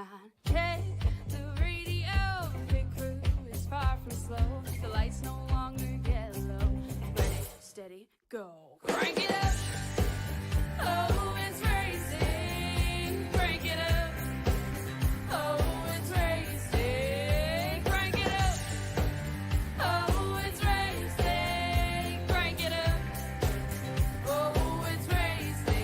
line. Check the radio, pit crew is far from slow. The lights no longer yellow. Ready, steady, go. Crank it up. Oh, it's racing. Crank it up. Oh, it's racing. Crank it up. Oh, it's racing. Crank it up. Oh, it's racing.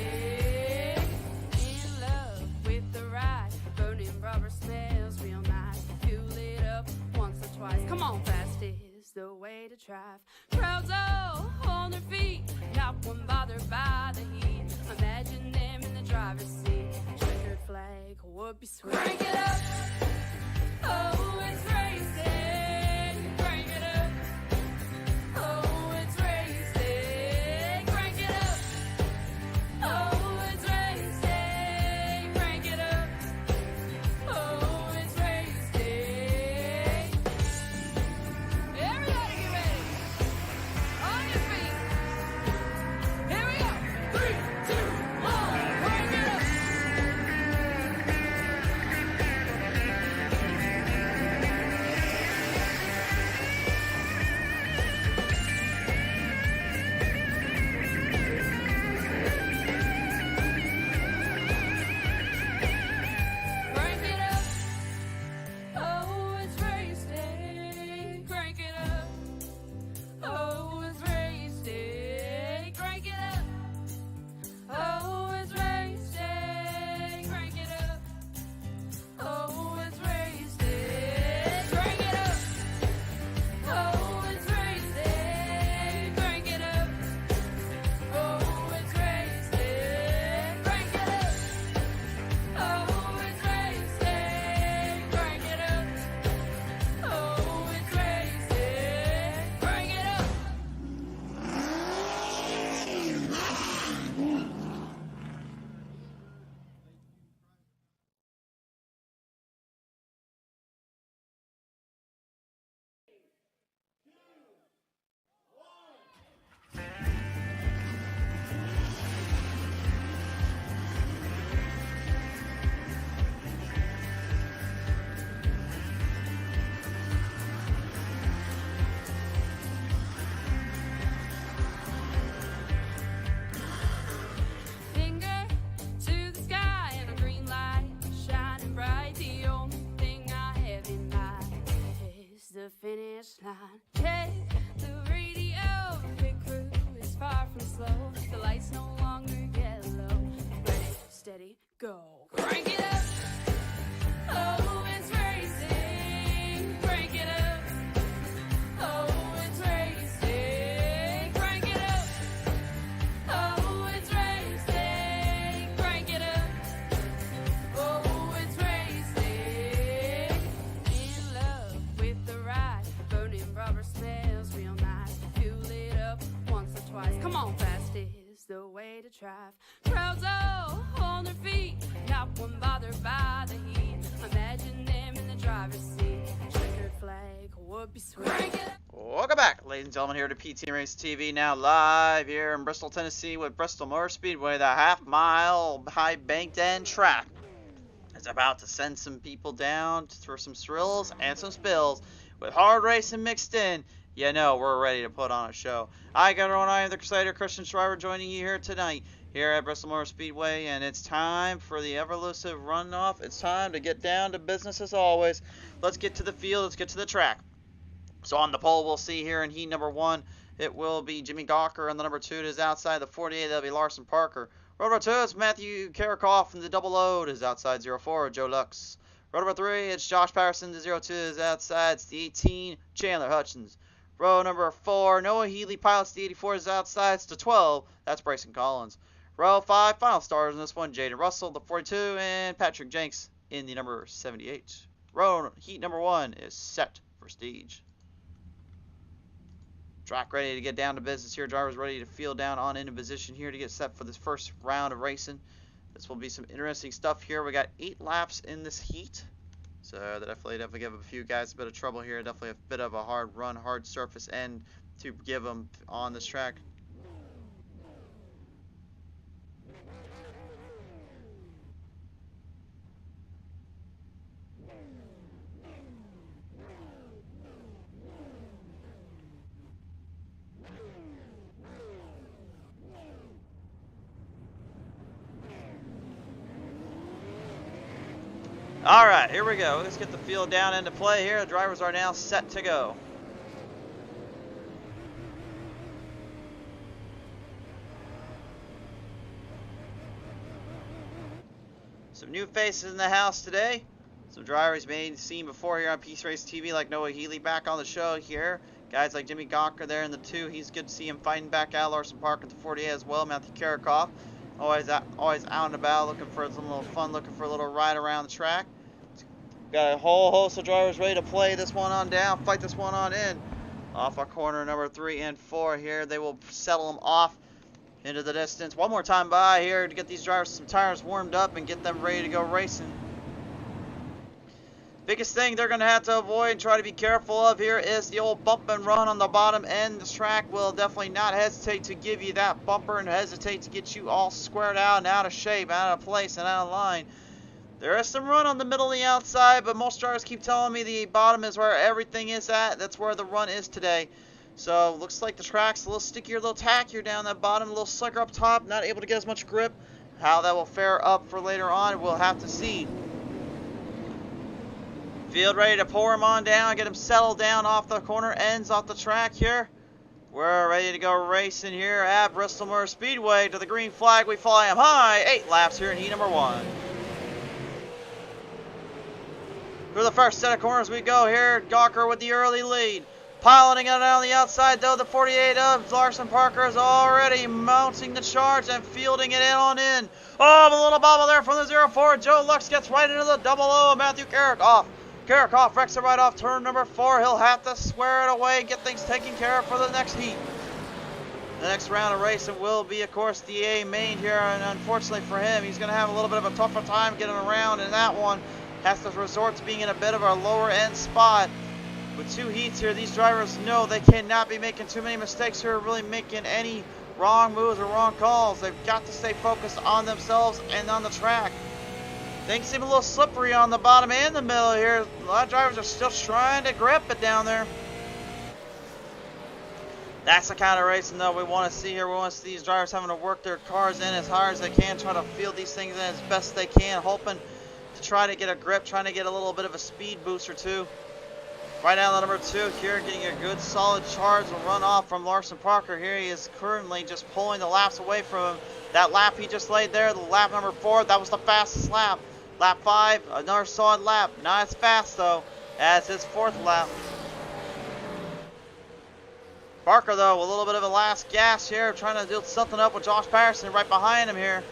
In love with the ride. Burning rubber smells real nice. Fuel it up once or twice. Come on, fast is the way to drive. Crowds all on their feet. Not one bothered by the heat. Imagine them in the driver's seat. Checkered flag would be sweet. Crank it up. Oh, it's racing. Crank it up. Oh, it's racing. Crank it up. Oh, it's racing. Crank it up. Oh, it's racing. Everybody get ready. On your feet. Here we go. 3, 2, 1. Crank it up. Crank it up. Oh, it's racing. Crank it up. Oh, it's racing. Crank it up. Oh, it's racing. Crank it up. Oh, it's racing. Crank it up. Oh, it's racing. Crank it up. Oh, it's racing. Crank it up. Oh, it's racing. Crank it up. Oh, it's racing. Crank it up. Finger to the sky and a green light shining bright. The only thing I have in mind is the finish line. Check the radio, pit crew is far from slow. The lights no longer yellow. Ready, steady, go. Crank it up. Oh, it's racing. Crank it up. Oh, it's racing. Crank it up. Oh, it's racing. Crank it up. Oh, it's racing. In love with the ride. Burning rubber smells real nice. Fuel it up once or twice. Come on, fast is the way to drive. Crowds all on their feet. Not one bothered by the heat. Imagine them in the driver's seat. Checkered flag would be sweet. Crank it up. Welcome back, ladies and gentlemen, here to PTM Racing TV, now live here in Bristol, Tennessee with Bristol Motor Speedway. The half-mile high banked end track is about to send some people down for some thrills and some spills. With hard racing mixed in, you know we're ready to put on a show. I got everyone, I am the Crusader Christian Schreiber joining you here tonight here at Bristol Motor Speedway, and it's time for the ever-elusive runoff. It's time to get down to business as always. Let's get to the field, let's get to the track. So on the pole, we'll see here in heat number 1, it will be Jimmy Gawker. On the number 2, it is outside the 48, that'll be Larson Parker. Road number 2, it's Matthew Karakoff, and the double load is outside 04, Joe Lux. Road number 3, it's Josh Patterson, the 02 is outside, it's the 18, Chandler Hutchins. Row number 4, Noah Healy pilots the 84 is outside, it's the 12, that's Bryson Collins. Row 5, final stars in this one, Jaden Russell, the 42, and Patrick Jenks in the number 78. Row heat number 1 is set for stage. Track ready to get down to business here. Drivers ready to field down on into position here to get set for this first round of racing. This will be some interesting stuff here. We got 8 laps in this heat. So that definitely give a few guys a bit of trouble here. Definitely a bit of a hard run, hard surface end to give them on this track. Alright, here we go. Let's get the field down into play here. The drivers are now set to go. Some new faces in the house today. Some drivers you may have seen before here on PTM Racing TV, like Noah Healy back on the show here. Guys like Jimmy Gawker there in the 2. He's good to see him fighting back out. Larson Park at the 48 as well. Matthew Karikoff. Always out and about, looking for some little fun, looking for a little ride around the track. Got a whole host of drivers ready to play this one on down, fight this one on in. Off our corner number 3 and 4 here. They will settle them off into the distance. One more time by here to get these drivers some tires warmed up and get them ready to go racing. Biggest thing they're going to have to avoid and try to be careful of here is the old bump and run on the bottom end. This track will definitely not hesitate to give you that bumper and hesitate to get you all squared out and out of shape, out of place, and out of line. There is some run on the middle and the outside, but most drivers keep telling me the bottom is where everything is at. That's where the run is today. So looks like the track's a little stickier, a little tackier down that bottom, a little slicker up top, not able to get as much grip. How that will fare up for later on, we'll have to see. Field ready to pour him on down, get him settled down off the corner ends off the track here. We're ready to go racing here at Bristol Motor Speedway. To the green flag we fly him high. 8 laps here in heat number 1. Through the first set of corners we go here. Gawker with the early lead. Piloting it on the outside though, the 48 of Larson Parker is already mounting the charge and fielding it in on in. Oh, a little bobble there from the 04. Joe Lux gets right into the double O. Matthew Karikoff. Karikoff wrecks it right off turn number 4. He'll have to square it away and get things taken care of for the next heat. The next round of racing will be, of course, the A main here, and unfortunately for him, he's going to have a little bit of a tougher time getting around in that one. Has to resort to being in a bit of a lower end spot. With 2 heats here, these drivers know they cannot be making too many mistakes here, really making any wrong moves or wrong calls. They've got to stay focused on themselves and on the track. Things seem a little slippery on the bottom and the middle here. A lot of drivers are still trying to grip it down there. That's the kind of racing though we want to see here. We want to see these drivers having to work their cars in as hard as they can, try to field these things in as best they can, hoping to try to get a grip, trying to get a little bit of a speed boost or two. Right now the number 2 here, getting a good solid charge and run off from Larson Parker here. He is currently just pulling the laps away from him. That lap he just laid there, the lap number 4, that was the fastest lap. Lap 5, another solid lap. Not as fast though as his 4th lap. Parker though, a little bit of a last gas here, trying to do something up with Josh Patterson right behind him here.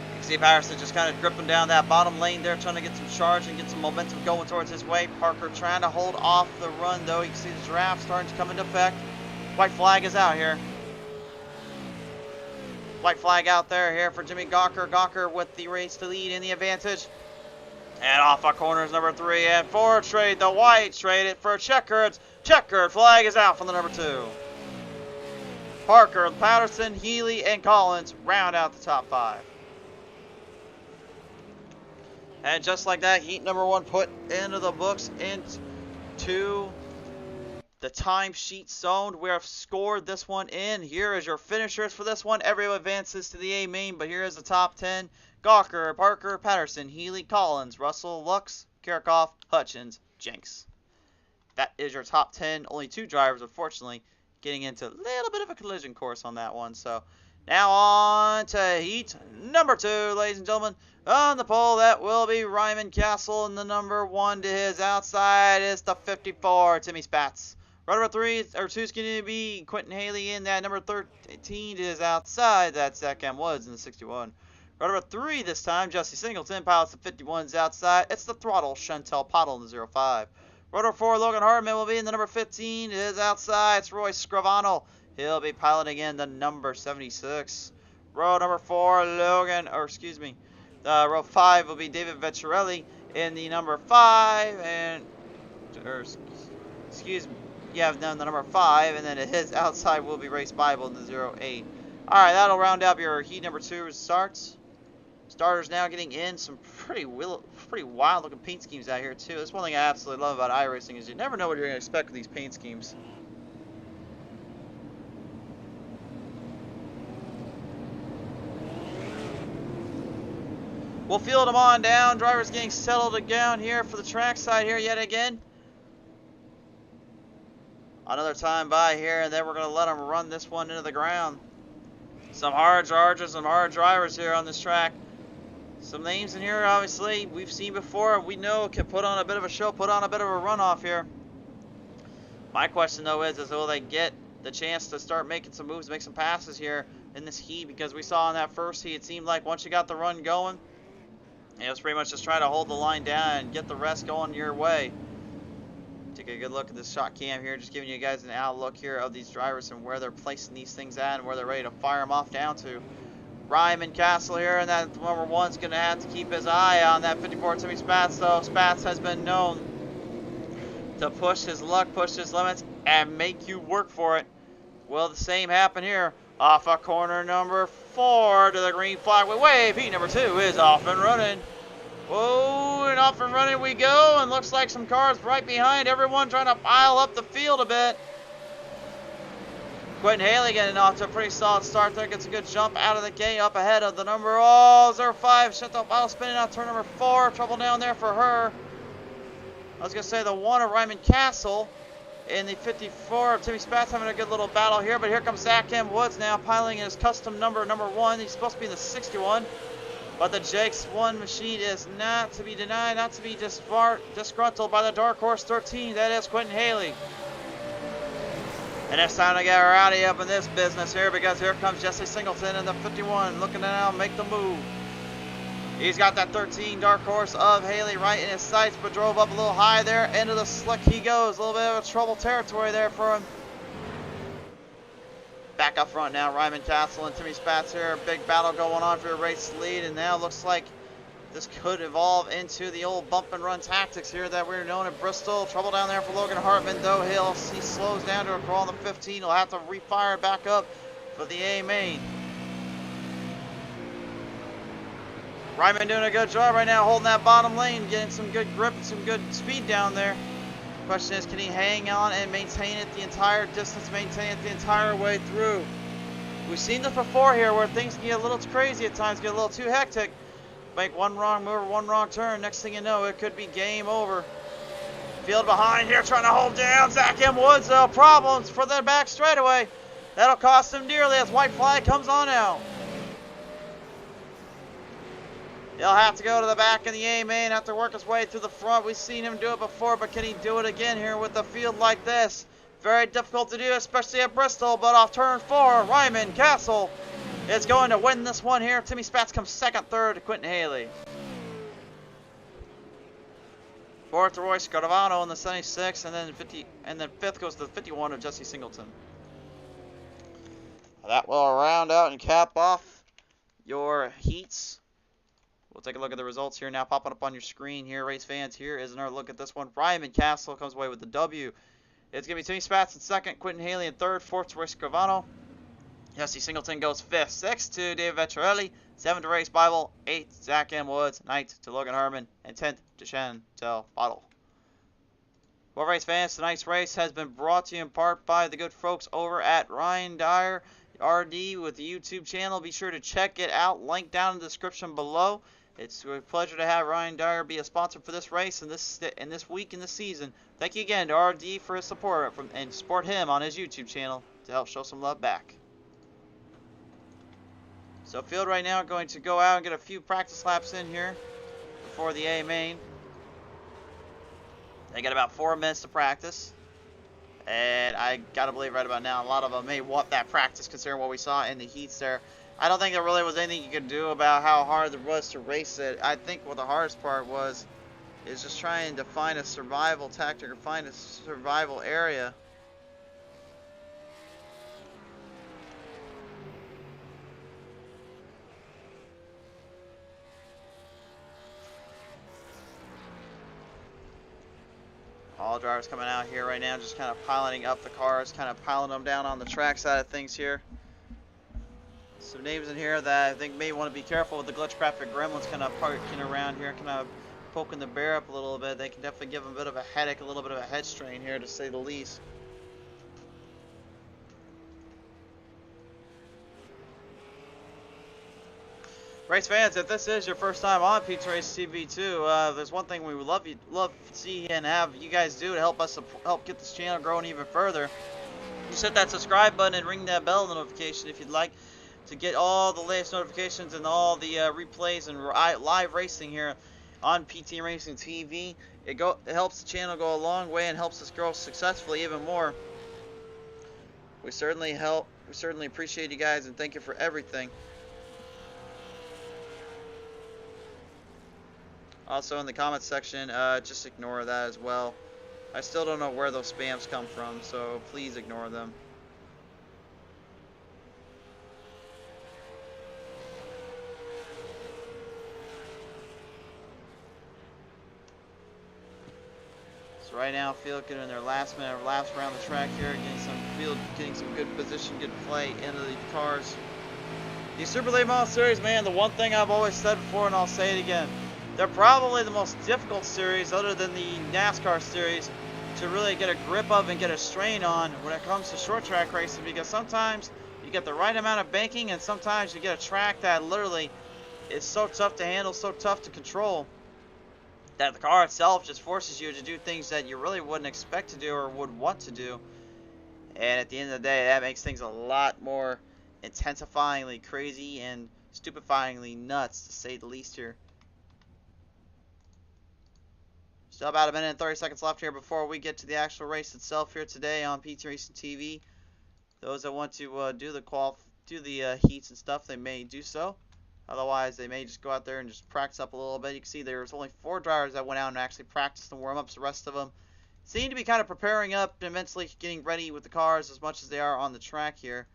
You can see Patterson just kind of gripping down that bottom lane there, trying to get some charge and get some momentum going towards his way. Parker trying to hold off the run though. You can see the draft starting to come into effect. White flag is out here. White flag out there here for Jimmy Gawker. Gawker with the race to lead in the advantage. And off our corners, number 3 and 4 trade the whites. Trade it for checkered. Checkered flag is out from the number 2. Parker, Patterson, Healy, and Collins round out the top 5. And just like that, heat number 1 put into the books, into the timesheet zone. We have scored this one in. Here is your finishers for this one. Everyone advances to the A main, but here is the top 10. Gawker, Parker, Patterson, Healy, Collins, Russell, Lux, Karikoff, Hutchins, Jenks. That is your top 10. Only 2 drivers, unfortunately, getting into a little bit of a collision course on that one. So now on to heat number 2, ladies and gentlemen. On the pole, that will be Ryman Castle, and the number 1 to his outside is the 54, Timmy Spatz. Right number 2 is going to be Quentin Haley in that. Number 13 to his outside, that's Zach M. Woods in the 61. Right number 3 this time, Jesse Singleton pilots the 51's outside. It's the throttle, Chantel Pottle in the 05. Right number 4, Logan Hartman will be in the number 15 to his outside. It's Roy Scrivano. He'll be piloting in the number 76. Row number 4, row 5 will be David Vecchiarelli in the number 5, the number 5, and then his outside will be Race Bible in the 08. Alright, that'll round up your heat number 2 starts. Starters now getting in some pretty wild looking paint schemes out here too. That's one thing I absolutely love about iRacing is you never know what you're going to expect with these paint schemes. We'll field them on down. Drivers getting settled down here for the track side here yet again. Another time by here, and then we're going to let them run this one into the ground. Some hard chargers, some hard drivers here on this track. Some names in here, obviously, we've seen before, and we know can put on a bit of a show, put on a bit of a runoff here. My question, though, is will they get the chance to start making some moves, make some passes here in this heat? Because we saw in that first heat, it seemed like once you got the run going, it was pretty much just try to hold the line down and get the rest going your way. Take a good look at this shot cam here, just giving you guys an outlook here of these drivers and where they're placing these things at and where they're ready to fire them off down to. Ryman Castle here, and that number one's going to have to keep his eye on that 54 Timmy Spatz, though. Spatz has been known to push his luck, push his limits, and make you work for it. Will the same happen here? Off of corner number 4 to the green flag with wave. Heat number 2 is off and running. Whoa, and off and running we go, and looks like some cars right behind everyone trying to pile up the field a bit. Quentin Haley getting off to a pretty solid start there. Gets a good jump out of the gate up ahead of the number 05. Shut the bottle spinning out turn number 4. Trouble down there for her. I was going to say the one of Ryman Castle in the 54 of Timmy Spatz having a good little battle here. But here comes Zach M. Woods now piling in his custom number 1. He's supposed to be in the 61. But the Jake's 1 machine is not to be denied, not to be disgruntled by the Dark Horse 13. That is Quentin Haley. And it's time to get rowdy up in this business here, because here comes Jesse Singleton in the 51 looking to now make the move. He's got that 13 Dark Horse of Haley right in his sights, but drove up a little high there. Into the slick he goes. A little bit of a trouble territory there for him. Back up front now, Ryman Castle and Timmy Spatz here. Big battle going on for the race lead, and now looks like this could evolve into the old bump and run tactics here that we're known at Bristol. Trouble down there for Logan Hartman, though. He slows down to a crawl on the 15. He'll have to refire back up for the A main. Ryman doing a good job right now holding that bottom lane, getting some good grip and some good speed down there. Question is, can he hang on and maintain it the entire distance, maintain it the entire way through? We've seen this before here where things can get a little crazy at times, get a little too hectic. Make one wrong move or one wrong turn, next thing you know, it could be game over. Field behind here trying to hold down Zach M. Woods, though. Problems for the back straightaway. That'll cost him dearly as white flag comes on out. He'll have to go to the back of the A main, have to work his way through the front. We've seen him do it before, but can he do it again here with a field like this? Very difficult to do, especially at Bristol, but off turn 4, Ryman Castle is going to win this one here. Timmy Spatz comes second, third to Quentin Haley. Fourth to Roy Scarvano in the 76, and then fifth goes to the 51 of Jesse Singleton. That will round out and cap off your heats. We'll take a look at the results here now, popping up on your screen here. Race fans, here is another look at this one. Ryman Castle comes away with the W. It's going to be Timmy Spatz in second, Quentin Haley in third, fourth to Roy Scarvano. Jesse Singleton goes fifth, sixth to David Vettorelli, seventh to Race Bible, eighth Zach M. Woods, ninth to Logan Harmon, and 10th to Chantel Bottle. Well, race fans, tonight's race has been brought to you in part by the good folks over at Ryan Dyer RD with the YouTube channel. Be sure to check it out, link down in the description below. It's a pleasure to have Ryan Dyer be a sponsor for this race and this week in the season. Thank you again to RD for his support and support him on his YouTube channel to help show some love back. So field right now going to go out and get a few practice laps in here before the A main. They got about 4 minutes to practice. And I gotta believe right about now a lot of them may want that practice considering what we saw in the heats there. I don't think there really was anything you could do about how hard it was to race it. I think what the hardest part is just trying to find a survival tactic or find a survival area. All drivers coming out here right now, just kind of piloting up the cars, kind of piling them down on the track side of things here. Some names in here that I think may want to be careful with the glitch graphic gremlins kind of parking around here, kind of poking the bear up a little bit. They can definitely give them a bit of a headache, a little bit of a head strain here, to say the least. Race fans, if this is your first time on PTM Racing TV too, there's one thing we would love to see and have you guys do to help us help get this channel growing even further. Just hit that subscribe button and ring that bell notification if you'd like to get all the latest notifications and all the replays and live racing here on PTM Racing TV. It helps the channel go a long way and helps us grow successfully even more. We certainly appreciate you guys and thank you for everything. Also in the comments section, just ignore that as well. I still don't know where those spams come from, so please ignore them. So right now, field getting their last minute of laps around the track here, getting some good position, good play into the cars. The Super Late Model Series, man, the one thing I've always said before, and I'll say it again, they're probably the most difficult series, other than the NASCAR series, to really get a grip of and get a strain on when it comes to short track racing, because sometimes you get the right amount of banking and sometimes you get a track that literally is so tough to handle, so tough to control, that the car itself just forces you to do things that you really wouldn't expect to do or would want to do. And at the end of the day, that makes things a lot more intensifyingly crazy and stupefyingly nuts, to say the least here. Still about a minute and 30 seconds left here before we get to the actual race itself here today on PTM Racing TV. Those that want to do the heats and stuff, they may do so. Otherwise, they may just go out there and just practice up a little bit. You can see there's only 4 drivers that went out and actually practiced the warm-ups. The rest of them seem to be kind of preparing up and mentally getting ready with the cars as much as they are on the track here.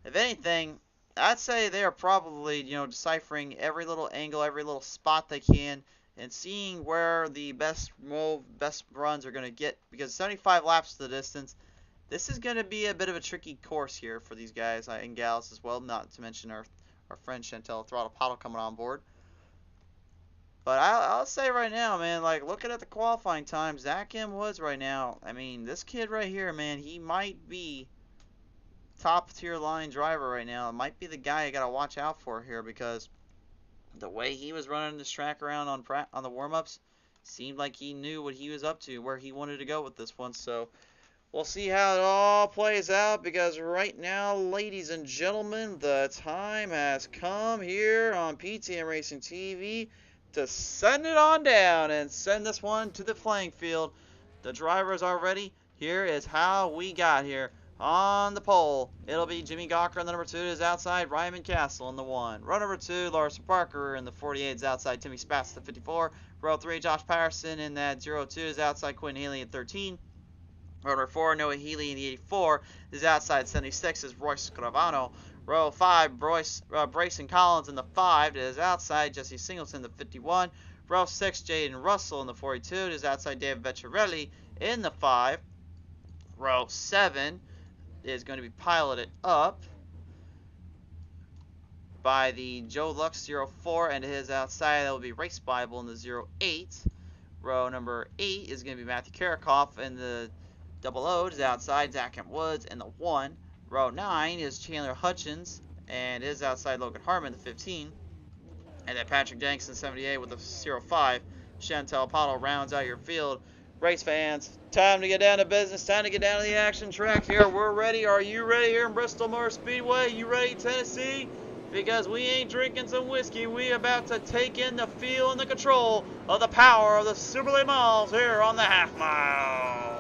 If anything, I'd say they are probably, deciphering every little angle, every little spot they can, and seeing where the best runs are going to get, because 75 laps to the distance, this is going to be a bit of a tricky course here for these guys and gals as well, not to mention our friend Chantel Throttle Paddle coming on board. But I'll say right now, man, like, looking at the qualifying time, Zach M. Woods right now, I mean, this kid right here, man, he might be top tier line driver right now. It might be the guy you got to watch out for here, because the way he was running this track around on the warm-ups seemed like he knew what he was up to, where he wanted to go with this one. So we'll see how it all plays out, because right now, ladies and gentlemen, the time has come here on PTM Racing TV to send it on down and send this one to the playing field. The drivers are ready. Here is how we got here. On the pole, it'll be Jimmy Gawker in the number 2 is outside Ryman Castle in the 1. Row number 2, Larson Parker in the 48 is outside Timmy Spatz in the 54. Row 3, Josh Patterson in that 02 is outside Quentin Haley in 13. Row number 4, Noah Healy in the 84 is outside 76 is Royce Gravano. Row 5, Brayson Collins in the 5 is outside Jesse Singleton in the 51. Row 6, Jaden Russell in the 42 is outside David Vecchiarelli in the 5. Row 7 is going to be piloted up by the Joe Lux 04, and his outside that will be Race Bible in the 08. Row number 8 is going to be Matthew Karakoff in the 00 is outside Zach M. Woods in the 1. Row 9 is Chandler Hutchins and his outside Logan Harmon in the 15. And then Patrick Danks in 78 with the 05. Chantel Paddle rounds out your field. Race fans, time to get down to business, time to get down to the action track here. We're ready. Are you ready here in Bristol Motor Speedway? You ready, Tennessee? Because we ain't drinking some whiskey. We about to take in the feel and the control of the power of the Super Late Models here on the half mile.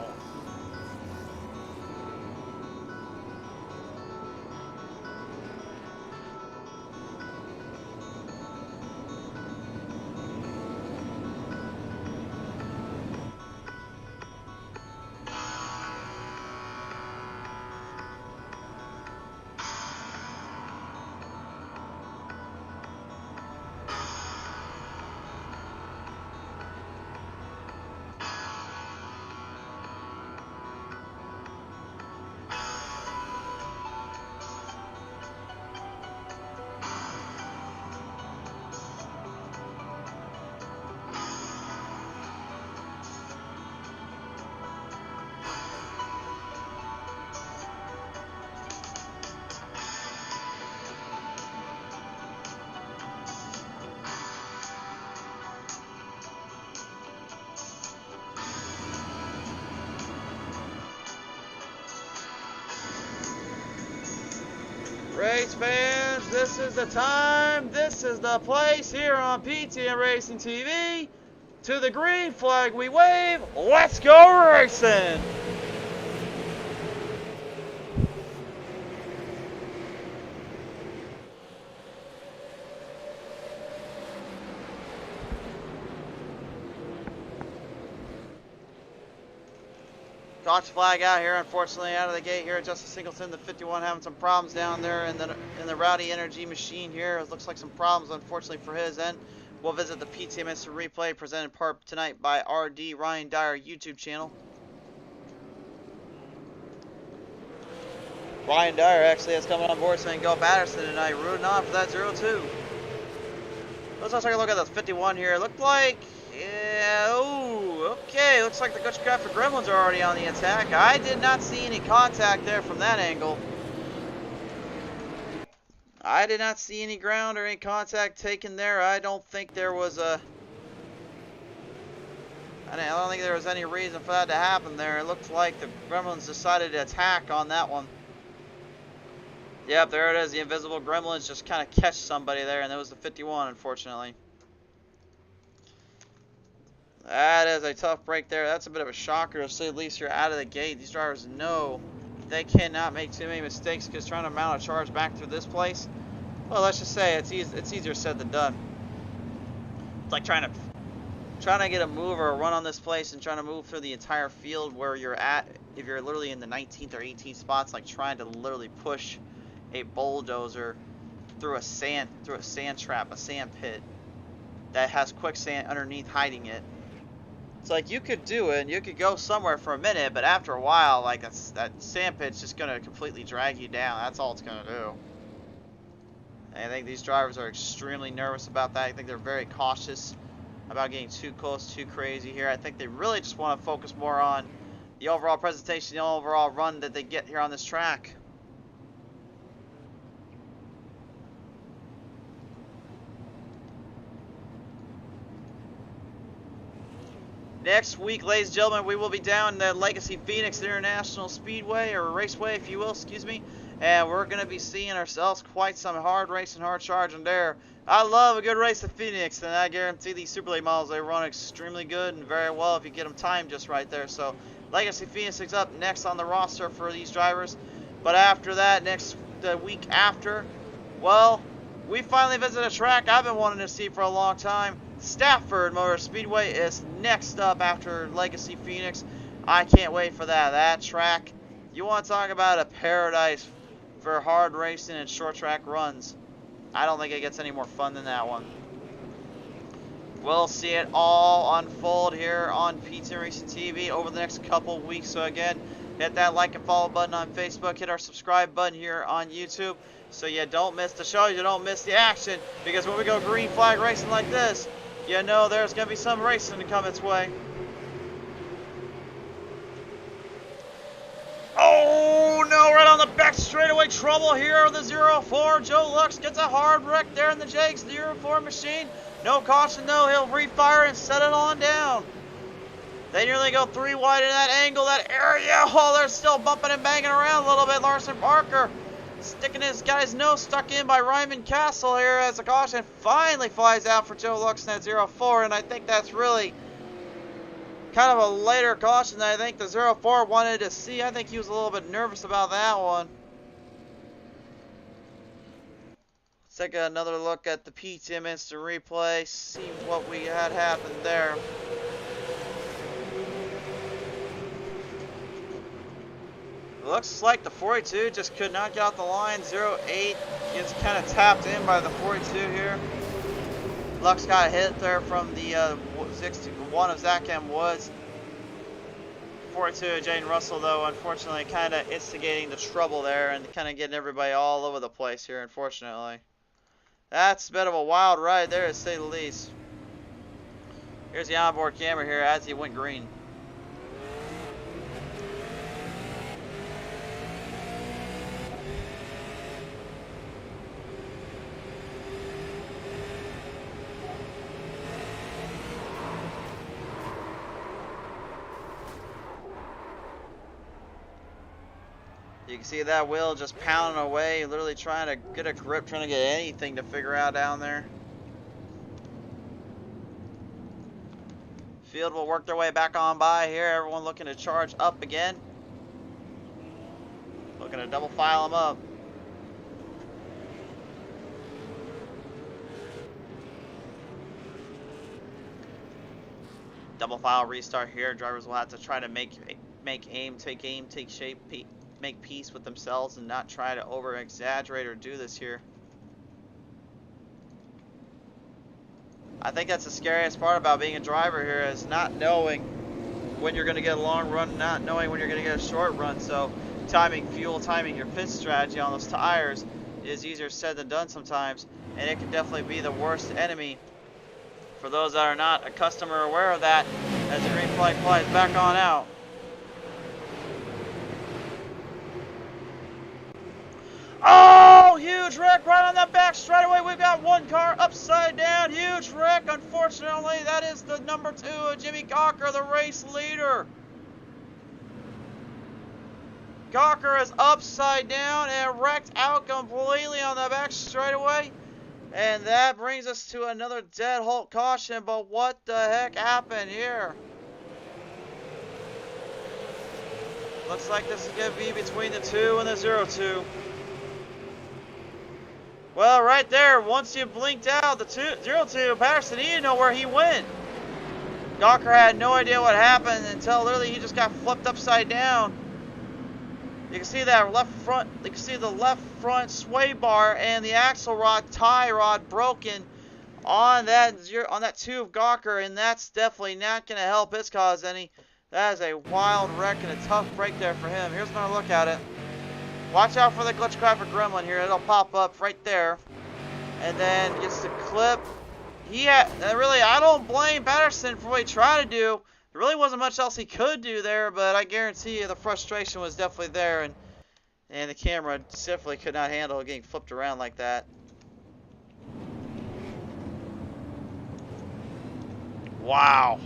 Race fans, this is the time, this is the place here on PTM Racing TV. To the green flag we wave, let's go racing! Dodge flag out here, unfortunately, out of the gate here. Justin Singleton, the 51, having some problems down there in the Rowdy Energy machine here. It looks like some problems, unfortunately, for his end. We'll visit the PTM Instant Replay, presented in part tonight by RD Ryan Dyer YouTube channel. Ryan Dyer actually has coming on board saying go Patterson tonight, rooting on for that 0-2. Let's take a look at the 51 here. It looked like, yeah, ooh, okay. Looks like the Gutchcraft Gremlins are already on the attack. I did not see any contact there from that angle. I did not see any ground or any contact taken there. I don't think there was I don't think there was any reason for that to happen there. It looked like the Gremlins decided to attack on that one. Yep, there it is. The invisible Gremlins just kind of catch somebody there, and it was the 51, unfortunately. That is a tough break there. That's a bit of a shocker, to say the least. You're out of the gate. These drivers know they cannot make too many mistakes, because trying to mount a charge back through this place, well, let's just say it's easier said than done. It's like trying to get a move or a run on this place and trying to move through the entire field where you're at. If you're literally in the 19th or 18th spots, like trying to literally push a bulldozer through a sand trap, a sand pit that has quicksand underneath hiding it. It's like you could do it and you could go somewhere for a minute, but after a while, like that sand pit's just gonna completely drag you down. That's all it's gonna do. And I think these drivers are extremely nervous about that. I think they're very cautious about getting too close, too crazy here. I think they really just want to focus more on the overall presentation, the overall run that they get here on this track. Next week, ladies and gentlemen, we will be down at Legacy Phoenix International Speedway, or Raceway, if you will, excuse me. And we're going to be seeing ourselves quite some hard racing, hard charging there. I love a good race at Phoenix, and I guarantee these Super Late models, they run extremely good and very well if you get them timed just right there. So, Legacy Phoenix is up next on the roster for these drivers. But after that, the week after, well, we finally visit a track I've been wanting to see for a long time. Stafford Motor Speedway is next up after Legacy Phoenix. I can't wait for that. That track, you want to talk about a paradise for hard racing and short track runs. I don't think it gets any more fun than that one. We'll see it all unfold here on PTM Racing TV over the next couple weeks. So again, hit that like and follow button on Facebook. Hit our subscribe button here on YouTube, so you don't miss the show, you don't miss the action. Because when we go green flag racing like this, you know there's going to be some racing to come its way. Oh no, right on the back straightaway, trouble here with the 0-4. Joe Lux gets a hard wreck there in the Jake's 0-4 machine. No caution though, he'll refire and set it on down. They nearly go 3 wide in that angle, that area. Oh, they're still bumping and banging around a little bit. Larson Parker sticking his guy's nose stuck in by Ryman Castle here as the caution finally flies out for Joe Lux in that 0-4, and I think that's really kind of a later caution that I think the 0-4 wanted to see. I think he was a little bit nervous about that one. Let's take another look at the PTM Instant Replay, see what we had happen there. Looks like the 42 just could not get out the line. 08 gets kind of tapped in by the 42 here. Lux got hit there from the 61 of Zach M. Woods. 42 of Jane Russell, though, unfortunately, kind of instigating the trouble there and kind of getting everybody all over the place here, unfortunately. That's a bit of a wild ride there, to say the least. Here's the onboard camera here as he went green. You can see that wheel just pounding away, literally trying to get a grip, trying to get anything to figure out down there. Field will work their way back on by here. Everyone looking to charge up again. Looking to double file them up. Double file restart here. Drivers will have to try to make aim, take shape, make peace with themselves, and not try to over exaggerate or do this here. I think that's the scariest part about being a driver here, is not knowing when you're going to get a long run, not knowing when you're going to get a short run. So timing fuel, timing your pit strategy on those tires is easier said than done sometimes, and it can definitely be the worst enemy for those that are not accustomed or aware of that, as the green flag flies back on out. Oh, huge wreck right on that back straightaway. We've got one car upside down. Huge wreck. Unfortunately, that is the number 2 of Jimmy Gawker, the race leader. Gawker is upside down and wrecked out completely on the back straightaway. And that brings us to another dead halt caution. But what the heck happened here? Looks like this is going to be between the 2 and the 0-2. Well, right there, once you blinked out the 0-2, Patterson, he didn't know where he went. Gawker had no idea what happened until literally he just got flipped upside down. You can see that left front, you can see the left front sway bar and the axle rod, tie rod broken on that 2 of Gawker, and that's definitely not going to help his cause any. That is a wild wreck and a tough break there for him. Here's another look at it. Watch out for the glitchcraft gremlin here. It'll pop up right there. And then gets the clip. Really, I don't blame Patterson for what he tried to do. There really wasn't much else he could do there, but I guarantee you the frustration was definitely there, and the camera definitely could not handle getting flipped around like that. Wow.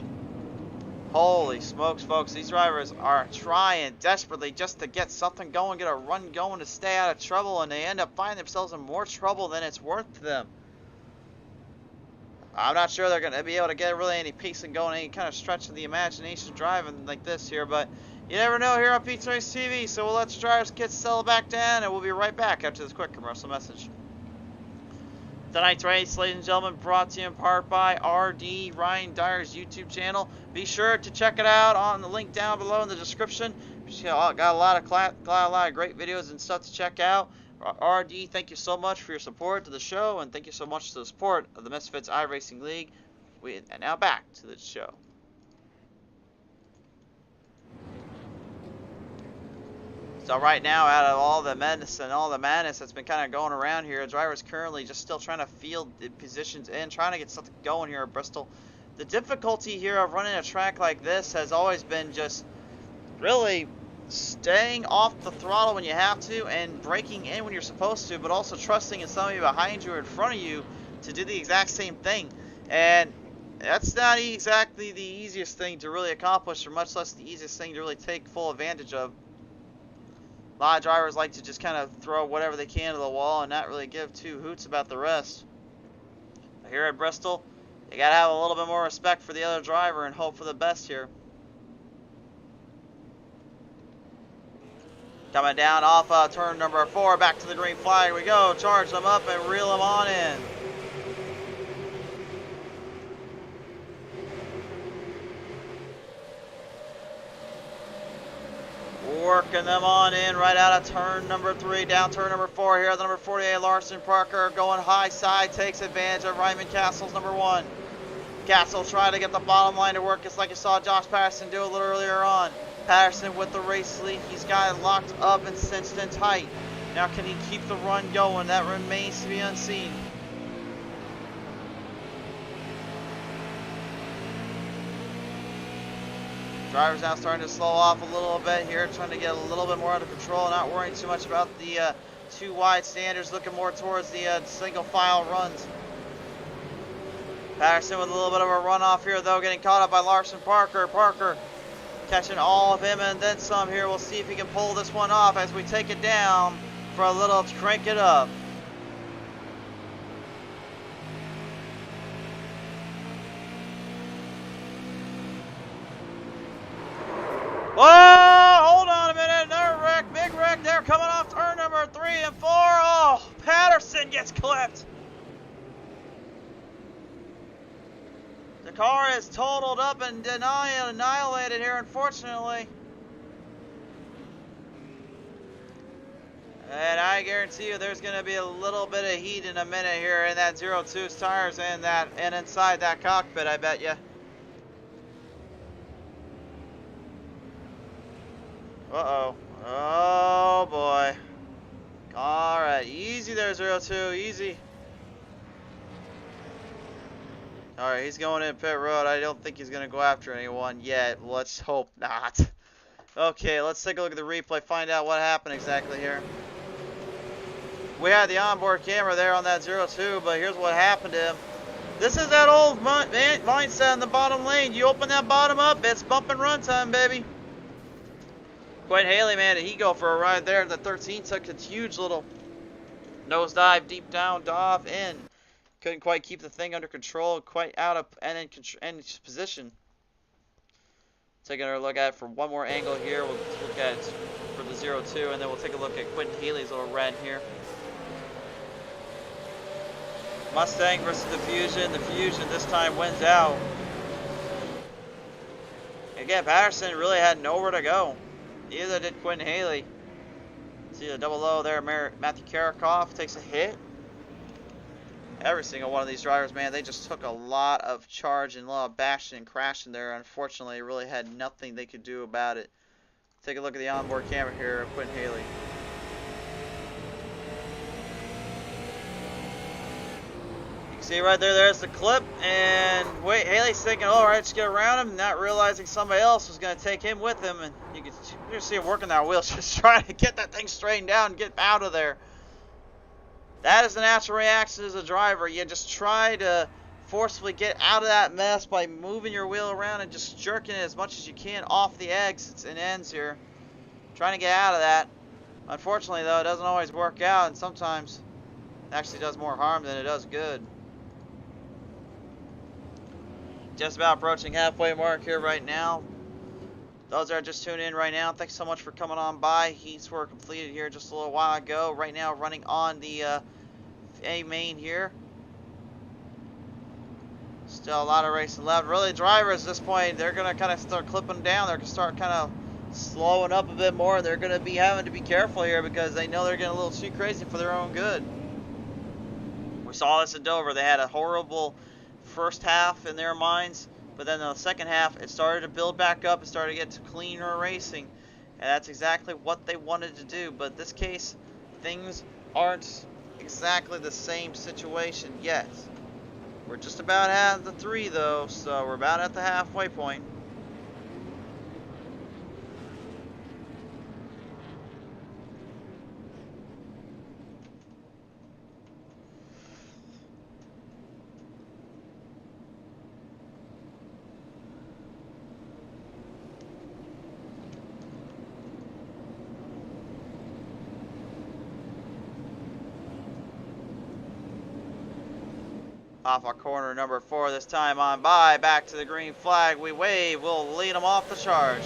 Holy smokes, folks. These drivers are trying desperately just to get something going, get a run going to stay out of trouble, and they end up finding themselves in more trouble than it's worth to them. I'm not sure they're going to be able to get really any pace and going, any kind of stretch of the imagination driving like this here, but you never know here on PTM Racing TV, so we'll let the drivers get settled back down, and we'll be right back after this quick commercial message. Tonight's race, ladies and gentlemen, brought to you in part by RD Ryan Dyer's YouTube channel. Be sure to check it out on the link down below in the description. Got a lot of great videos and stuff to check out. RD, thank you so much for your support to the show, and thank you so much for the support of the Misfitz iRacing League. And now back to the show. So right now, out of all the menace and all the madness that's been kind of going around here, the driver's currently just still trying to field the positions in, trying to get something going here at Bristol. The difficulty here of running a track like this has always been just really staying off the throttle when you have to and braking in when you're supposed to, but also trusting in somebody behind you or in front of you to do the exact same thing. And that's not exactly the easiest thing to really accomplish, or much less the easiest thing to really take full advantage of. A lot of drivers like to just kind of throw whatever they can to the wall and not really give two hoots about the rest. But here at Bristol, you got to have a little bit more respect for the other driver and hope for the best here. Coming down off turn number 4, back to the green flag we go. Charge them up and reel them on in. Working them on in right out of turn number 3, down turn number 4 here. The number 48 Larson Parker going high side, takes advantage of Ryman Castle's number 1. Castle trying to get the bottom line to work, just like you saw Josh Patterson do a little earlier on. Patterson with the race lead, he's got it locked up and cinched in tight. Now can he keep the run going? That remains to be unseen. Drivers now starting to slow off a little bit here, trying to get a little bit more under control, not worrying too much about the two wide standards, looking more towards the single file runs. Patterson with a little bit of a runoff here though, getting caught up by Larson Parker. Parker Catching all of him and then some here. We'll see if he can pull this one off as we take it down for a little crank it up. Whoa! Hold on a minute. Another wreck. Big wreck there coming off turn number 3 and 4. Oh, Patterson gets clipped. The car is totaled up and annihilated here, unfortunately. And I guarantee you there's going to be a little bit of heat in a minute here in that 02's tires and inside that cockpit, I bet you. Uh-oh. Oh, boy. All right. Easy there, 02. Easy. All right. He's going in pit road. I don't think he's going to go after anyone yet. Let's hope not. Okay. Let's take a look at the replay. Find out what happened exactly here. We had the onboard camera there on that 02, but here's what happened to him. This is that old mindset in the bottom lane. You open that bottom up, it's bump and run time, baby. Quentin Haley, man, did he go for a ride there? The 13 took a huge little nosedive, deep down, dive in. Couldn't quite keep the thing under control, quite out of and in position. Taking a look at it from one more angle here. We'll look at it for the 02, and then we'll take a look at Quentin Haley's little run here. Mustang versus the Fusion. The Fusion this time wins out. Again, Patterson really had nowhere to go. Neither did Quentin Haley. See the double low there. Matthew Karakoff takes a hit. Every single one of these drivers, man, they just took a lot of charge and a lot of bashing and crashing there. Unfortunately, really had nothing they could do about it. Take a look at the onboard camera here of Quentin Haley. See right there, there's the clip, and wait, Haley's thinking, all right, just get around him, not realizing somebody else was going to take him with him, and you can see him working that wheel, just trying to get that thing straightened out and get out of there. That is the natural reaction as a driver. You just try to forcefully get out of that mess by moving your wheel around and just jerking it as much as you can off the exits and ends here. Trying to get out of that. Unfortunately, though, it doesn't always work out, and sometimes it actually does more harm than it does good. Just about approaching halfway mark here right now. Those that are just tuning in right now, thanks so much for coming on by. Heats were completed here just a little while ago. Right now running on the A main here. Still a lot of racing left. Really, drivers at this point, they're going to kind of start clipping down. They're going to start kind of slowing up a bit more. They're going to be having to be careful here because they know they're getting a little too crazy for their own good. We saw this in Dover. They had a horrible first half in their minds, but then the second half it started to build back up. It started to get to cleaner racing, and that's exactly what they wanted to do. But in this case, things aren't exactly the same situation yet. We're just about at the 3 though, so we're about at the halfway point. Off our corner number 4 this time on by. Back to the green flag. We wave. We'll lead them off the charge.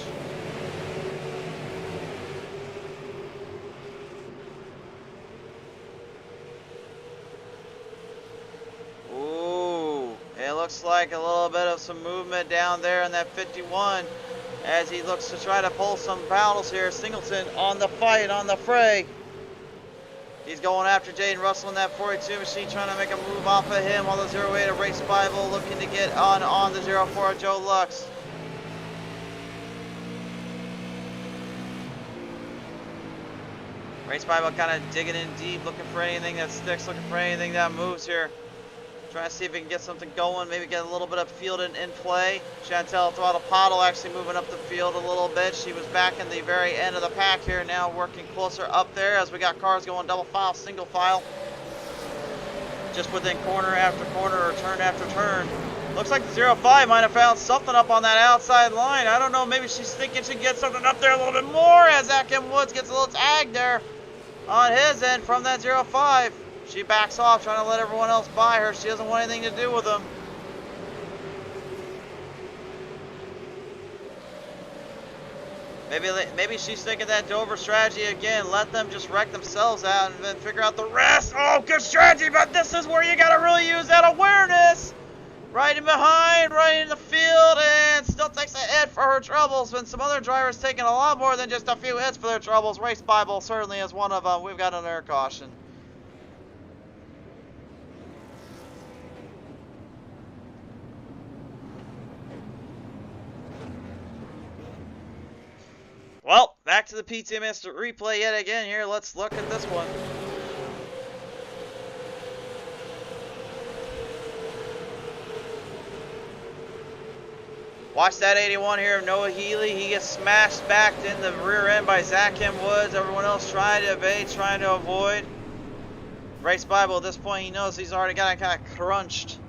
Ooh. It looks like a little bit of some movement down there in that 51 as he looks to try to pull some battles here. Singleton on the fight, on the fray. He's going after Jaden Russell in that 42 machine, trying to make a move off of him on the 08 of Race Bible, looking to get on the 04 of Joe Lux. Race Bible kind of digging in deep, looking for anything that sticks, looking for anything that moves here. Trying to see if he can get something going, maybe get a little bit of field in play. Chantel Throttle Pottle actually moving up the field a little bit. She was back in the very end of the pack here, now working closer up there as we got cars going double file, single file. Just within corner after corner or turn after turn. Looks like the 05 might have found something up on that outside line. I don't know, maybe she's thinking she can get something up there a little bit more as Zach M. Woods gets a little tag there on his end from that 05. She backs off, trying to let everyone else by her. She doesn't want anything to do with them. Maybe she's thinking that Dover strategy again. Let them just wreck themselves out and then figure out the rest. Oh, good strategy, but this is where you got to really use that awareness. Right in behind, right in the field, and still takes a hit for her troubles. When some other drivers taking a lot more than just a few hits for their troubles. Race Bible certainly is one of them. We've got another caution. Well, back to the PTM Instant Replay yet again here. Let's look at this one. Watch that 81 here of Noah Healy. He gets smashed back in the rear end by Zach M. Woods. Everyone else trying to evade, trying to avoid. Race Bible at this point, he knows he's already got kind of crunched.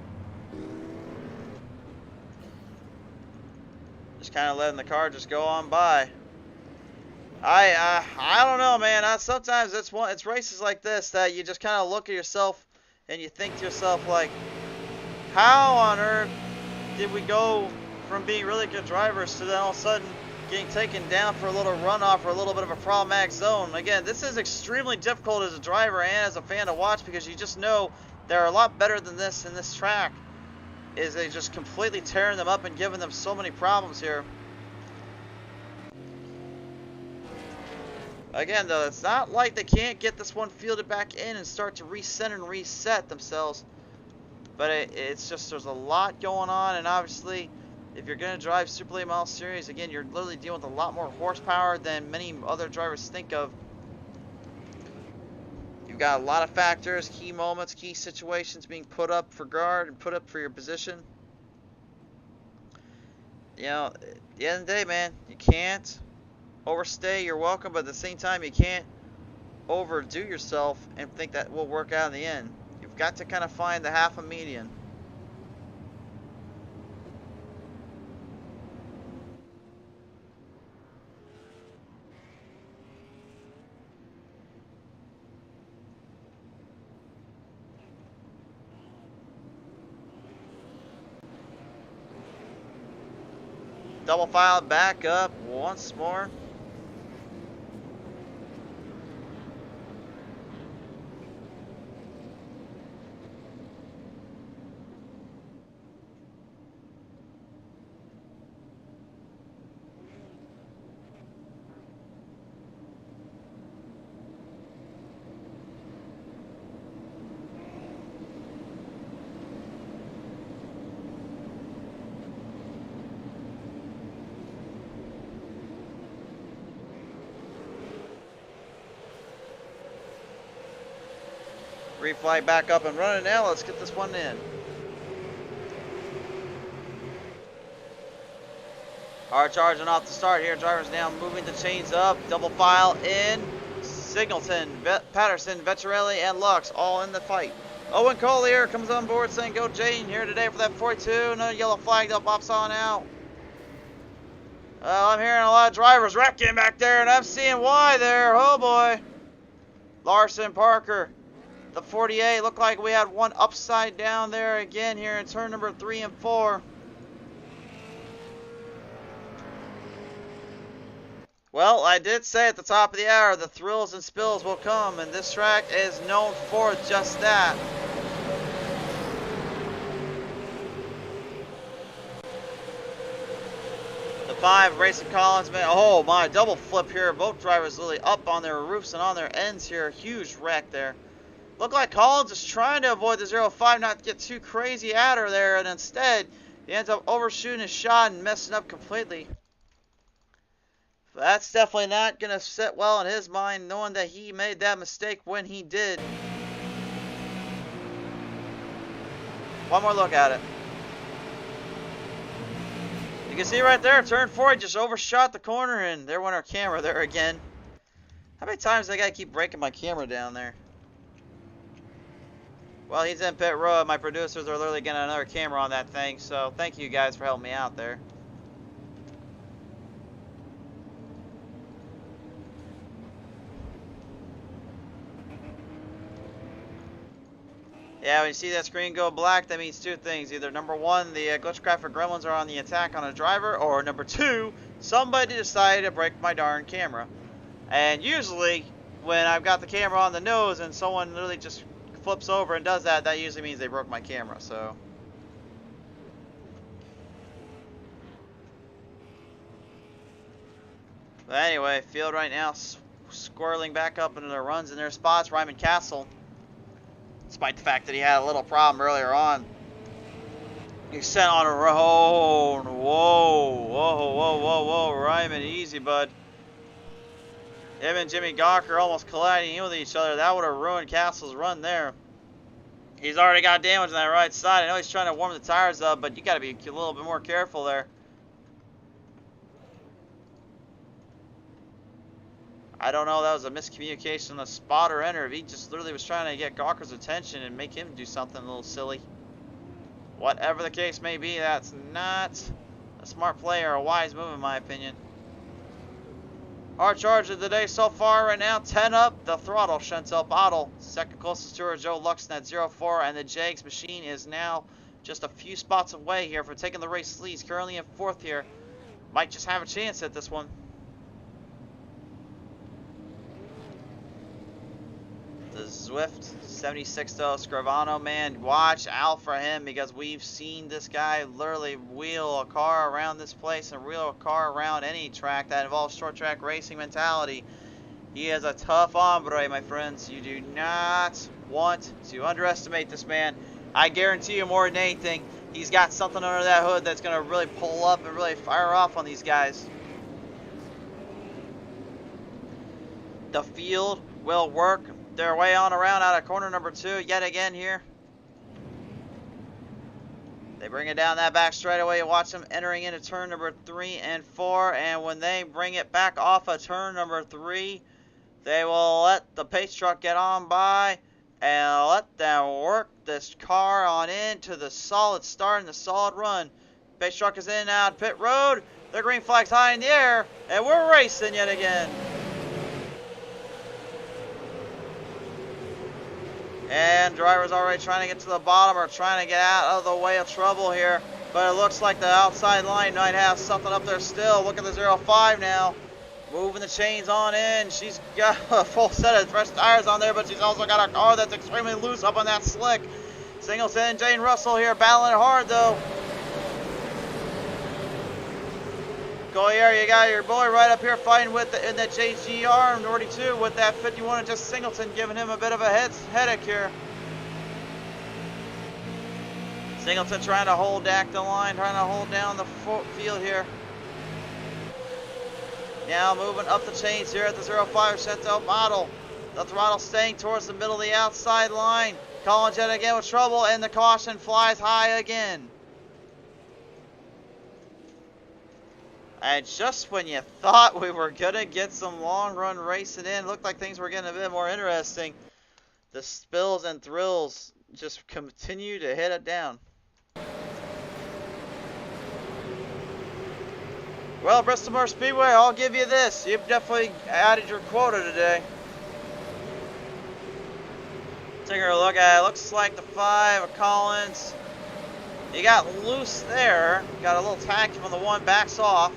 Just kind of letting the car just go on by. I don't know, man. Sometimes it's races like this that you just kind of look at yourself and you think to yourself, like, how on earth did we go from being really good drivers to then all of a sudden getting taken down for a little runoff or a little bit of a problematic zone? Again, this is extremely difficult as a driver and as a fan to watch, because you just know they're a lot better than this in this track. Is they just completely tearing them up and giving them so many problems here. Again, though, it's not like they can't get this one fielded back in and start to recenter and reset themselves. But it's just, there's a lot going on, and obviously, if you're going to drive Super Late Model Series, again, you're literally dealing with a lot more horsepower than many other drivers think of. You've got a lot of factors, key moments, key situations being put up for guard and put up for your position. You know, at the end of the day, man, you can't overstay your welcome, but at the same time, you can't overdo yourself and think that will work out in the end. You've got to kind of find the half a median. Double file back up once more. Refly back up and running now. Let's get this one in. Hard charging off the start here. Drivers now moving the chains up. Double file in. Singleton, Patterson, Vettorelli, and Lux all in the fight. Owen Collier comes on board saying go Jane here today for that 42. Another yellow flag up, pops on out. I'm hearing a lot of drivers wrecking back there, and I'm seeing why there. Oh boy. Larson, Parker. The 48 looked like we had one upside down there again here in turn number 3 and 4. Well, I did say at the top of the hour, the thrills and spills will come, and this track is known for just that. The 5, Racing Collins, man, oh my, double flip here. Both drivers really up on their roofs and on their ends here. Huge wreck there. Looked like Collins is trying to avoid the 05, not to get too crazy at her there, and instead, he ends up overshooting his shot and messing up completely. That's definitely not going to sit well in his mind, knowing that he made that mistake when he did. One more look at it. You can see right there, turn 4, he just overshot the corner, and there went our camera there again. How many times I got to keep breaking my camera down there? Well, he's in pit road. My producers are literally getting another camera on that thing, so thank you guys for helping me out there. Yeah, when you see that screen go black, that means two things. Either number one, the glitchcraft gremlins are on the attack on a driver, or number two, somebody decided to break my darn camera. And usually, when I've got the camera on the nose and someone literally just flips over and does that, that usually means they broke my camera, so. But anyway, field right now squirreling back up into the runs in their spots. Ryman Castle, despite the fact that he had a little problem earlier on, he sent on a road. Whoa, Ryman, easy, bud. Him and Jimmy Gawker almost colliding with each other. That would have ruined Castle's run there. He's already got damage on that right side. I know he's trying to warm the tires up, but you got to be a little bit more careful there. I don't know, that was a miscommunication on the spot or enter. If he just literally was trying to get Gawker's attention and make him do something a little silly. Whatever the case may be, that's not a smart play or a wise move in my opinion. Hard charge of the day so far right now, 10 up, the throttle, Chantel Bottle. Second closest to her, Joe Luxon at 0-4, and the Jags machine is now just a few spots away here from taking the race lead. He's currently in fourth here. Might just have a chance at this one. The Zwift 76 though, Scrivano, man, watch out for him because we've seen this guy literally wheel a car around this place and wheel a car around any track that involves short track racing mentality. He is a tough hombre, my friends. You do not want to underestimate this man. I guarantee you more than anything, he's got something under that hood that's going to really pull up and really fire off on these guys. The field will work their way on around out of corner number 2 yet again here. They bring it down that back straightaway. You watch them entering into turn number 3 and 4, and when they bring it back off of turn number 3, they will let the pace truck get on by and let them work this car on into the solid start and the solid run. Pace truck is in and out pit road. The green flag's high in the air, and we're racing yet again. And driver's already trying to get to the bottom or trying to get out of the way of trouble here. But it looks like the outside line might have something up there still. Look at the 05 now. Moving the chains on in. She's got a full set of fresh tires on there, but she's also got a car that's extremely loose up on that slick. Singleton, Jane Russell here battling it hard though. Goyer, you got your boy right up here fighting with in the JGR 42 with that 51 and just Singleton giving him a bit of a headache here. Singleton trying to hold back the line, trying to hold down the field here. Now moving up the chains here at the 05 Chantel Bottle. The throttle staying towards the middle of the outside line. Collins yet again with trouble, and the caution flies high again. And just when you thought we were going to get some long run racing in, looked like things were getting a bit more interesting, the spills and thrills just continue to hit it down. Well, Bristol Motor Speedway, I'll give you this. You've definitely added your quota today. Taking a look at it, looks like the 5 of Collins. He got loose there, got a little tacky from the 1, backs off.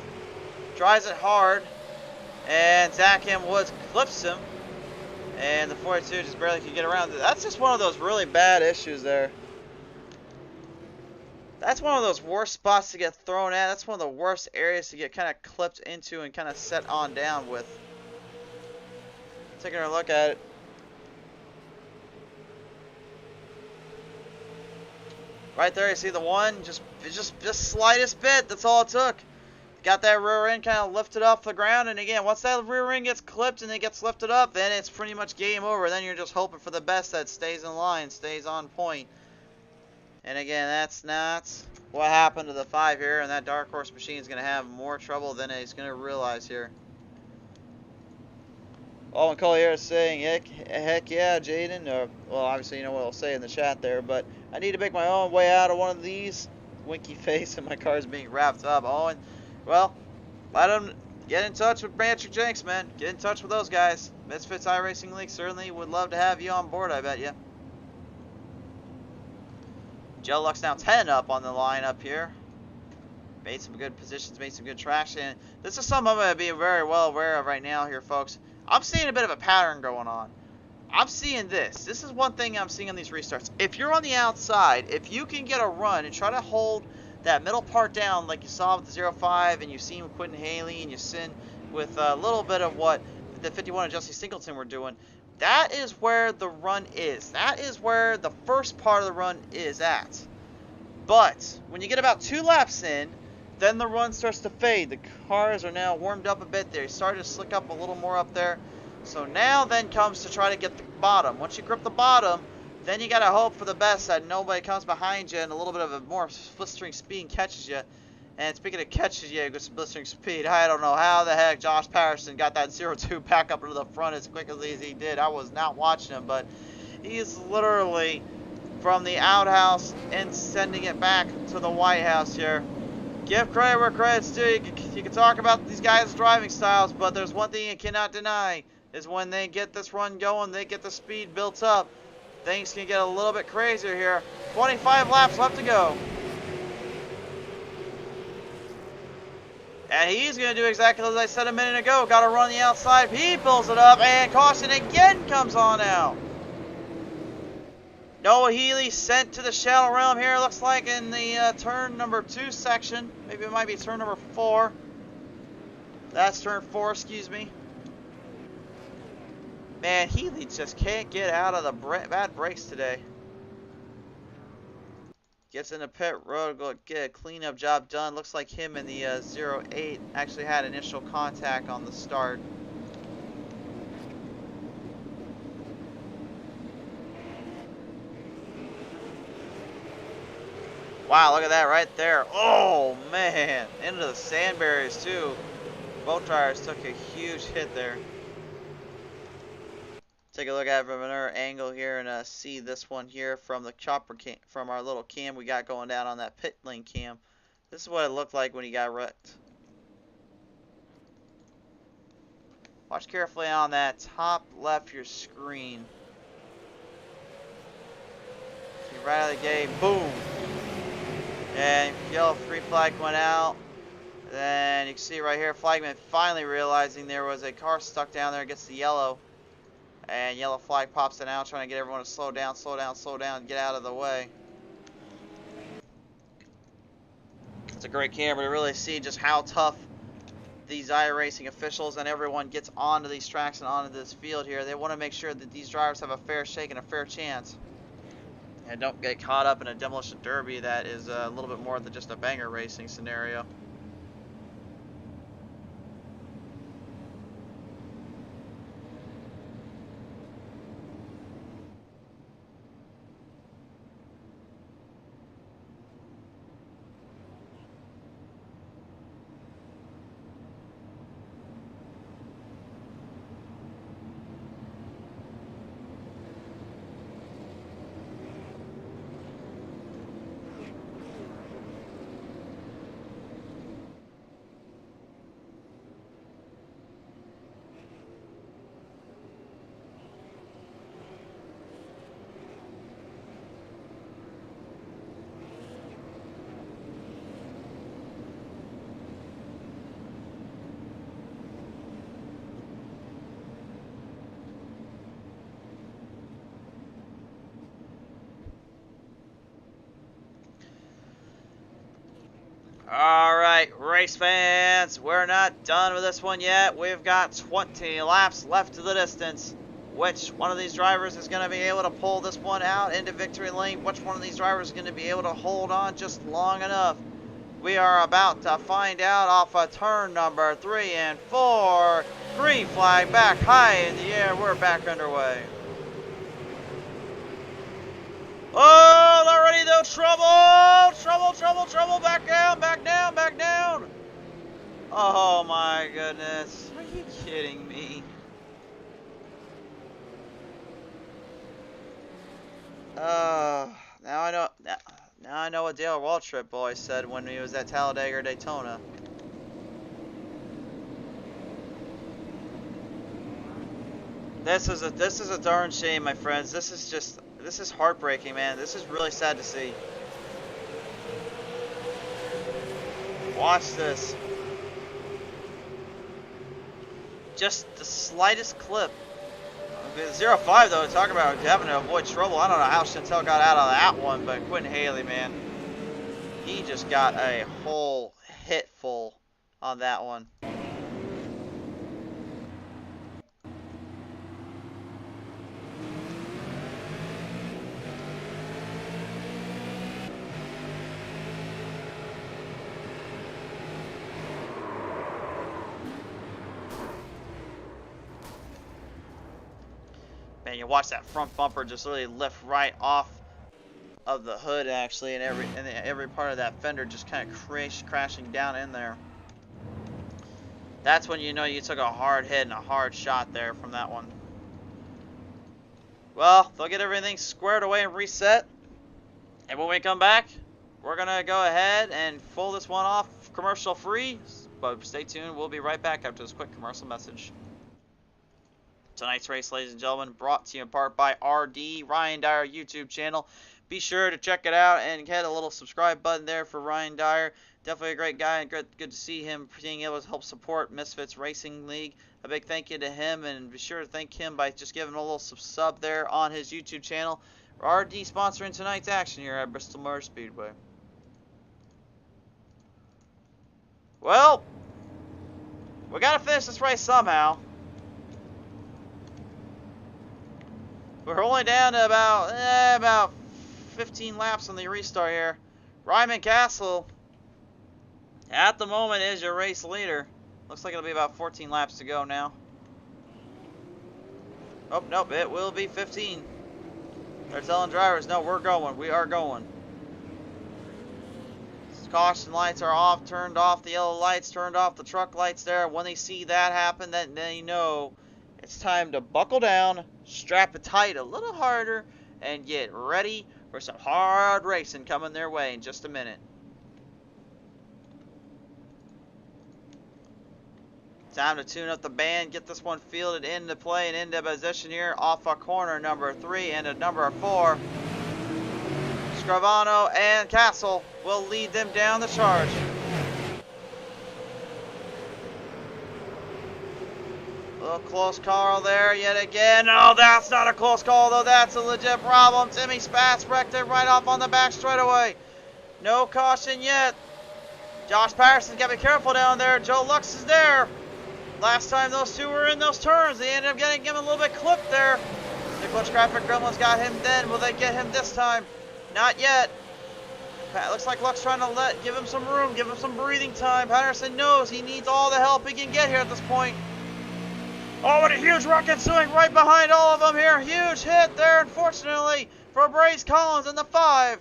Drives it hard, and Zach M. Woods clips him, and the 42 just barely could get around. That's just one of those really bad issues there. That's one of those worst spots to get thrown at. That's one of the worst areas to get kind of clipped into and kind of set on down with. Taking a look at it. Right there, you see the 1, just slightest bit, that's all it took. Got that rear end kind of lifted off the ground, and again, once that rear end gets clipped and it gets lifted up, then it's pretty much game over. Then you're just hoping for the best that stays in line, stays on point. And again, that's not what happened to the 5 here, and that Dark Horse machine is going to have more trouble than he's going to realize here. Owen Collier is saying, heck yeah, Jaden. Well, obviously you know what I'll say in the chat there, but I need to make my own way out of one of these. Winky face, and my car's being wrapped up. Owen, well, let him get in touch with Brancher Jenks, man. Get in touch with those guys. Misfitz iRacing League certainly would love to have you on board, I bet you. Joe Luck's now 10 up on the line up here. Made some good positions, made some good traction. This is something I'm going to be very well aware of right now here, folks. I'm seeing a bit of a pattern going on. I'm seeing this. This is one thing I'm seeing on these restarts. If you're on the outside, if you can get a run and try to hold that middle part down like you saw with the 05 and you've seen with Quentin Haley and you've seen with a little bit of what the 51 and Jesse Singleton were doing, that is where the run is. That is where the first part of the run is at. But when you get about 2 laps in, then the run starts to fade. The cars are now warmed up a bit. They're starting to slick up a little more up there. So now then comes to try to get the bottom. Once you grip the bottom, then you got to hope for the best that nobody comes behind you and a little bit of a more blistering speed and catches you. And speaking of catches you with blistering speed, I don't know how the heck Josh Patterson got that 0-2 back up into the front as quickly as he did. I was not watching him, but he's literally from the outhouse and sending it back to the White House here. Give credit where credit's due. You can talk about these guys' driving styles, but there's one thing you cannot deny, is when they get this run going, they get the speed built up, things can get a little bit crazier here. 25 laps left to go. And he's going to do exactly as I said a minute ago. Got to run the outside. He pulls it up, and caution again comes on out. Noah Healy sent to the shallow realm here, looks like in the turn number 2 section. Maybe it might be turn number 4. That's turn 4, excuse me. Man, Healy just can't get out of the bad brakes today. Gets in the pit road, go get a cleanup job done. Looks like him and the 08 actually had initial contact on the start. Wow, look at that right there. Oh, man. Into the sand barriers, too. Both drivers took a huge hit there. Take a look at it from another angle here and see this one here from the chopper cam, from our little cam we got going down on that pit lane cam. This is what it looked like when he got wrecked. Watch carefully on that top left of your screen. See right out of the gate, boom. And yellow free flag went out. Then you can see right here, flagman finally realizing there was a car stuck down there, gets the yellow. And yellow flag pops it out, trying to get everyone to slow down, slow down, slow down, get out of the way. It's a great camera to really see just how tough these iRacing officials and everyone gets onto these tracks and onto this field here. They want to make sure that these drivers have a fair shake and a fair chance. And don't get caught up in a demolition derby that is a little bit more than just a banger racing scenario. Alright, race fans, we're not done with this one yet. We've got 20 laps left to the distance. Which one of these drivers is going to be able to pull this one out into victory lane? Which one of these drivers is going to be able to hold on just long enough? We are about to find out off of turn number 3 and 4. Green flag back high in the air. We're back underway. Oh, already though, trouble, trouble, trouble, trouble, back down, back down, back down. Oh my goodness, are you kidding me? Now I know. Now I know what Dale Waltrip boy said when he was at Talladega or Daytona. This is a darn shame, my friends. This is heartbreaking, man. This is really sad to see. Watch this. Just the slightest clip. 0-5 though, talk about having to avoid trouble. I don't know how Chantel got out of that one, but Quentin Haley, man, he just got a whole hit full on that one. Man, you watch that front bumper just really lift right off of the hood, actually, and every part of that fender just kind of crashing down in there. That's when you know you took a hard hit and a hard shot there from that one. Well, they'll get everything squared away and reset, and when we come back, we're gonna go ahead and pull this one off commercial free. But stay tuned. We'll be right back after this quick commercial message. Tonight's race, ladies and gentlemen, brought to you in part by RD, Ryan Dyer YouTube channel. Be sure to check it out and hit a little subscribe button there for Ryan Dyer. Definitely a great guy, and good to see him being able to help support Misfitz Racing League. A big thank you to him, and be sure to thank him by just giving him a little sub there on his YouTube channel. RD sponsoring tonight's action here at Bristol Motor Speedway. Well, we got to finish this race somehow. We're only down to about 15 laps on the restart here. Ryman Castle, at the moment, is your race leader. Looks like it'll be about 14 laps to go now. Oh, nope, it will be 15. They're telling drivers, no, we're going. We are going. Caution lights are off, turned off. The yellow lights, turned off the truck lights there. When they see that happen, then they know it's time to buckle down, strap it tight a little harder, and get ready for some hard racing coming their way in just a minute. Time to tune up the band, get this one fielded into play and into position here off of corner number 3 and number 4. Scrivano and Castle will lead them down the charge. A little close call there yet again. No, that's not a close call, though. That's a legit problem. Timmy Spatz wrecked it right off on the back straightaway. No caution yet. Josh Patterson got to be careful down there. Joe Lux is there. Last time those two were in those turns, they ended up getting him a little bit clipped there. The Clutch Graphic Gremlins got him then. Will they get him this time? Not yet. Looks like Lux trying to give him some room, give him some breathing time. Patterson knows he needs all the help he can get here at this point. Oh, what a huge rocket swing right behind all of them here. Huge hit there, unfortunately, for Brace Collins in the 5.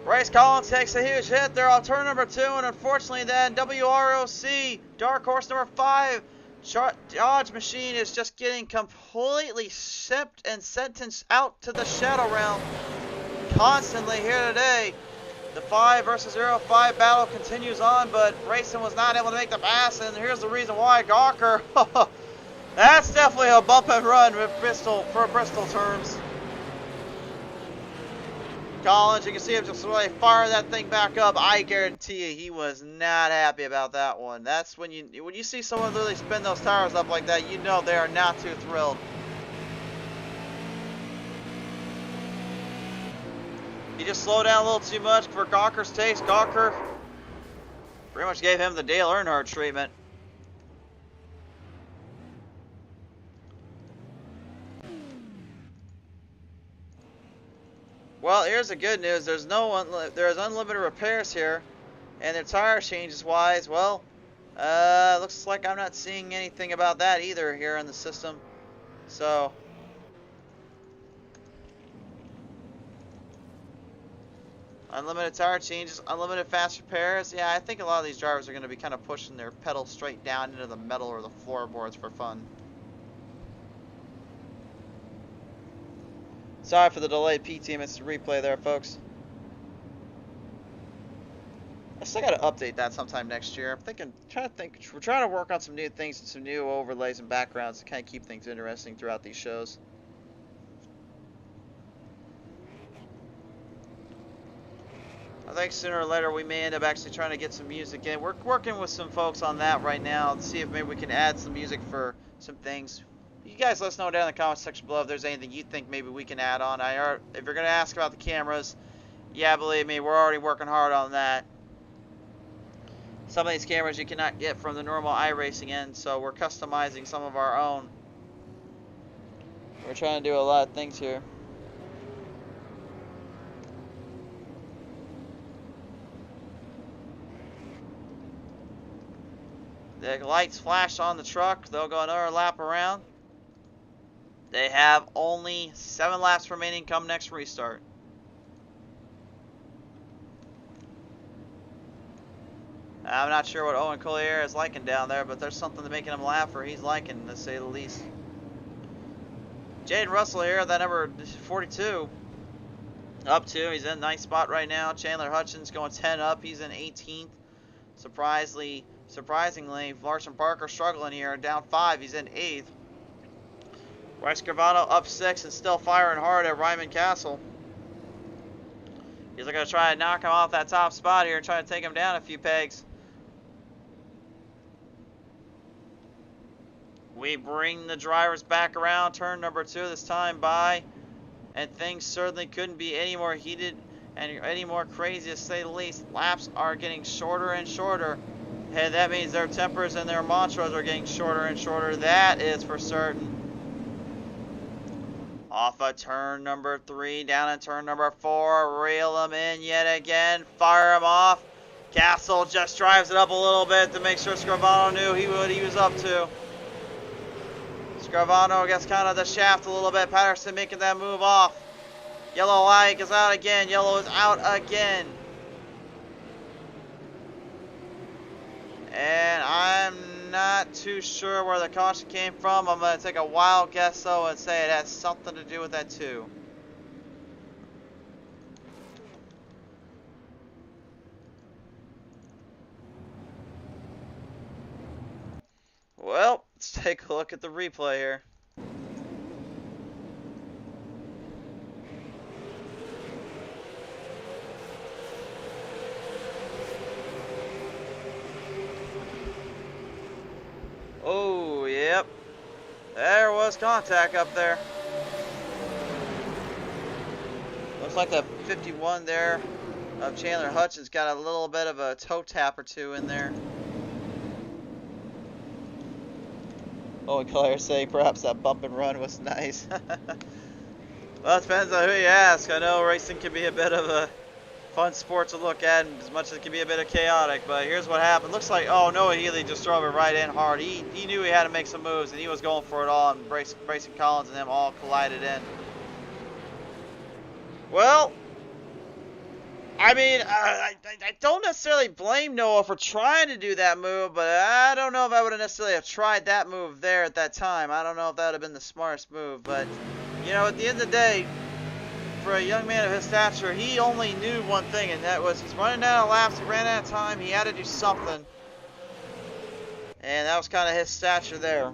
Brace Collins takes a huge hit there on turn number 2, and unfortunately then WROC, dark horse number 5, Dodge Machine is just getting completely shipped and sentenced out to the shadow realm constantly here today. The 5 versus 0-5 battle continues on, but Grayson was not able to make the pass, and here's the reason why. Gawker, that's definitely a bump and run with Bristol, for Bristol terms. Collins, you can see him just really fire that thing back up. I guarantee you he was not happy about that one. That's when you see someone literally spin those tires up like that, you know they are not too thrilled. He just slowed down a little too much for Gawker's taste. Gawker pretty much gave him the Dale Earnhardt treatment. Well, here's the good news. There's unlimited repairs here, and their tire changes wise, well, looks like I'm not seeing anything about that either here in the system. So Unlimited tire changes, unlimited fast repairs. Yeah, I think a lot of these drivers are going to be kind of pushing their pedal straight down into the metal or the floorboards for fun. Sorry for the delayed PTM replay there, folks. I still got to update that sometime next year. We're trying to work on some new things and some new overlays and backgrounds to kind of keep things interesting throughout these shows. I think sooner or later we may end up actually trying to get some music in. We're working with some folks on that right now to see if maybe we can add some music for some things. You guys let us know down in the comment section below if there's anything you think maybe we can add on. If you're going to ask about the cameras, yeah, believe me, we're already working hard on that. Some of these cameras you cannot get from the normal iRacing end, so we're customizing some of our own. We're trying to do a lot of things here. The lights flash on the truck. They'll go another lap around. They have only 7 laps remaining come next restart. I'm not sure what Owen Collier is liking down there, but there's something making him laugh, or he's liking, to say the least. Jaden Russell here, that number 42. Up 2, he's in a nice spot right now. Chandler Hutchins going 10 up, he's in 18th. Surprisingly, Larson Parker struggling here, down 5, he's in 8th. Bryce Gravano up 6 and still firing hard at Ryman Castle. He's going to try to knock him off that top spot here, try to take him down a few pegs. We bring the drivers back around, turn number 2 this time by, and things certainly couldn't be any more heated and any more crazy, to say the least. Laps are getting shorter and shorter, and that means their tempers and their mantras are getting shorter and shorter. That is for certain. Off of turn number 3, down in turn number 4, reel him in yet again, fire him off. Castle just drives it up a little bit to make sure Scrivano knew what he was up to. Scrivano gets kind of the shaft a little bit. Patterson making that move off. Yellow light is out again. Yellow is out again. And I'm not too sure where the caution came from. I'm going to take a wild guess though and say it has something to do with that too. Well, let's take a look at the replay here. Oh, yep. There was contact up there. Looks like the 51 there of Chandler Hutchins got a little bit of a toe tap or two in there. Owen Collier saying perhaps that bump and run was nice. Well, it depends on who you ask. I know racing can be a bit of a fun sport to look at, as much as it can be a bit of chaotic, but here's what happened. Looks like, oh, Noah Healy just drove it right in hard. He knew he had to make some moves, and he was going for it all, and Brayson Collins and him all collided in. Well, I mean, I don't necessarily blame Noah for trying to do that move, but I don't know if I would have necessarily have tried that move there at that time. I don't know if that would have been the smartest move, but, you know, at the end of the day, for a young man of his stature, he only knew one thing, and that was he's running out of laps, he ran out of time, he had to do something. And that was kind of his stature there.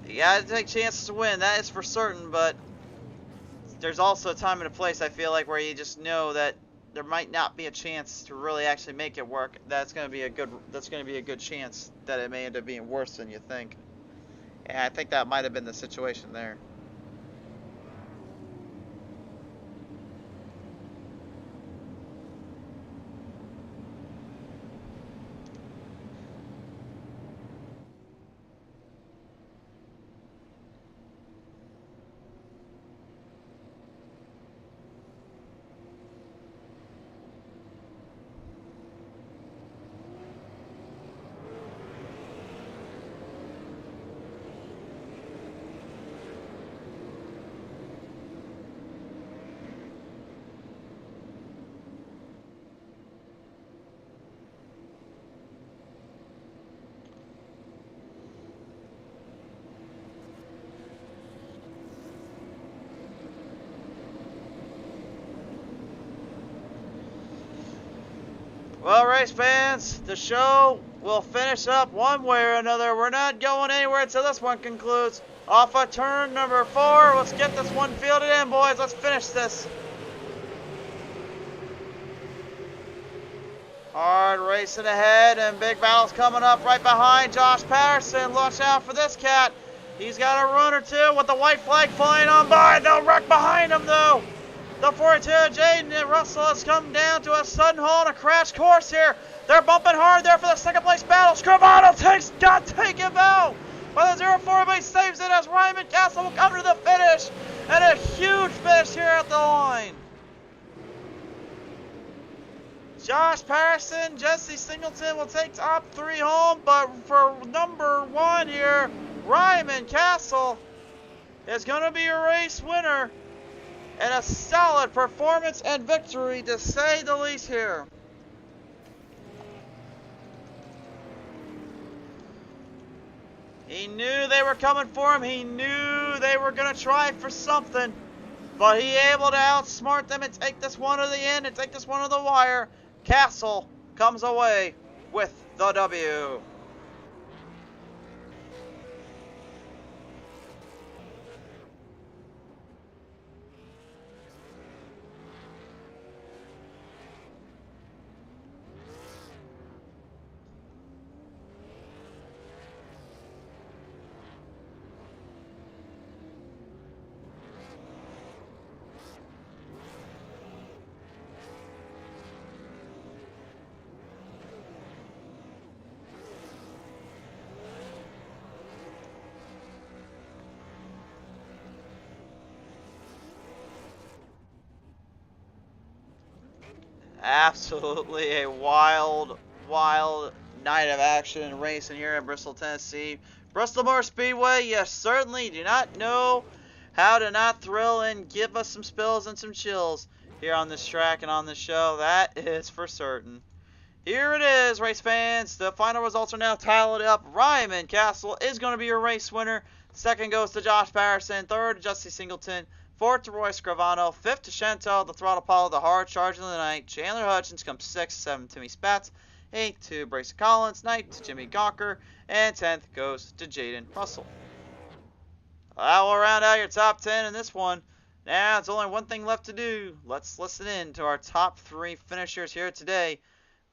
You got to take chances to win, that is for certain, but there's also a time and a place, I feel like, where you just know that there might not be a chance to really actually make it work. That's going to be a good chance that it may end up being worse than you think. And I think that might have been the situation there. Well, race fans, the show will finish up one way or another. We're not going anywhere until this one concludes. Off of turn number 4. Let's get this one fielded in, boys. Let's finish this. Hard racing ahead, and big battles coming up right behind Josh Patterson. Watch out for this cat. He's got a run or two with the white flag flying on by. They'll wreck behind him, though. The 42 Jaden and Russell has come down to a sudden halt and a crash course here. They're bumping hard there for the second place battle. Scrivano got taken out. But the 04 base saves it as Ryman Castle will come to the finish. And a huge finish here at the line. Josh Patterson, Jesse Singleton will take top 3 home, but for number 1 here, Ryman Castle is going to be a race winner and a solid performance and victory to say the least here. He knew they were coming for him. He knew they were going to try for something, but he able to outsmart them and take this one to the end and take this one to the wire. Castle comes away with the W. Absolutely a wild night of action and racing here in Bristol, Tennessee. Bristol Motor Speedway, you certainly do not know how to not thrill and give us some spills and some chills here on this track and on this show. That is for certain. Here it is, race fans. The final results are now tallied up. Ryman Castle is going to be your race winner. Second goes to Josh Patterson. Third to Jesse Singleton. Fourth to Roy Scrivano. Fifth to Chantel, the Throttle Apollo, the hard charge of the night. Chandler Hutchins comes 6th. 7th, Timmy Spatz. 8th to Brayson Collins. 9th to Jimmy Gawker. And 10th goes to Jaden Russell. That will round out your top 10 in this one. Now, it's only one thing left to do. Let's listen in to our top 3 finishers here today.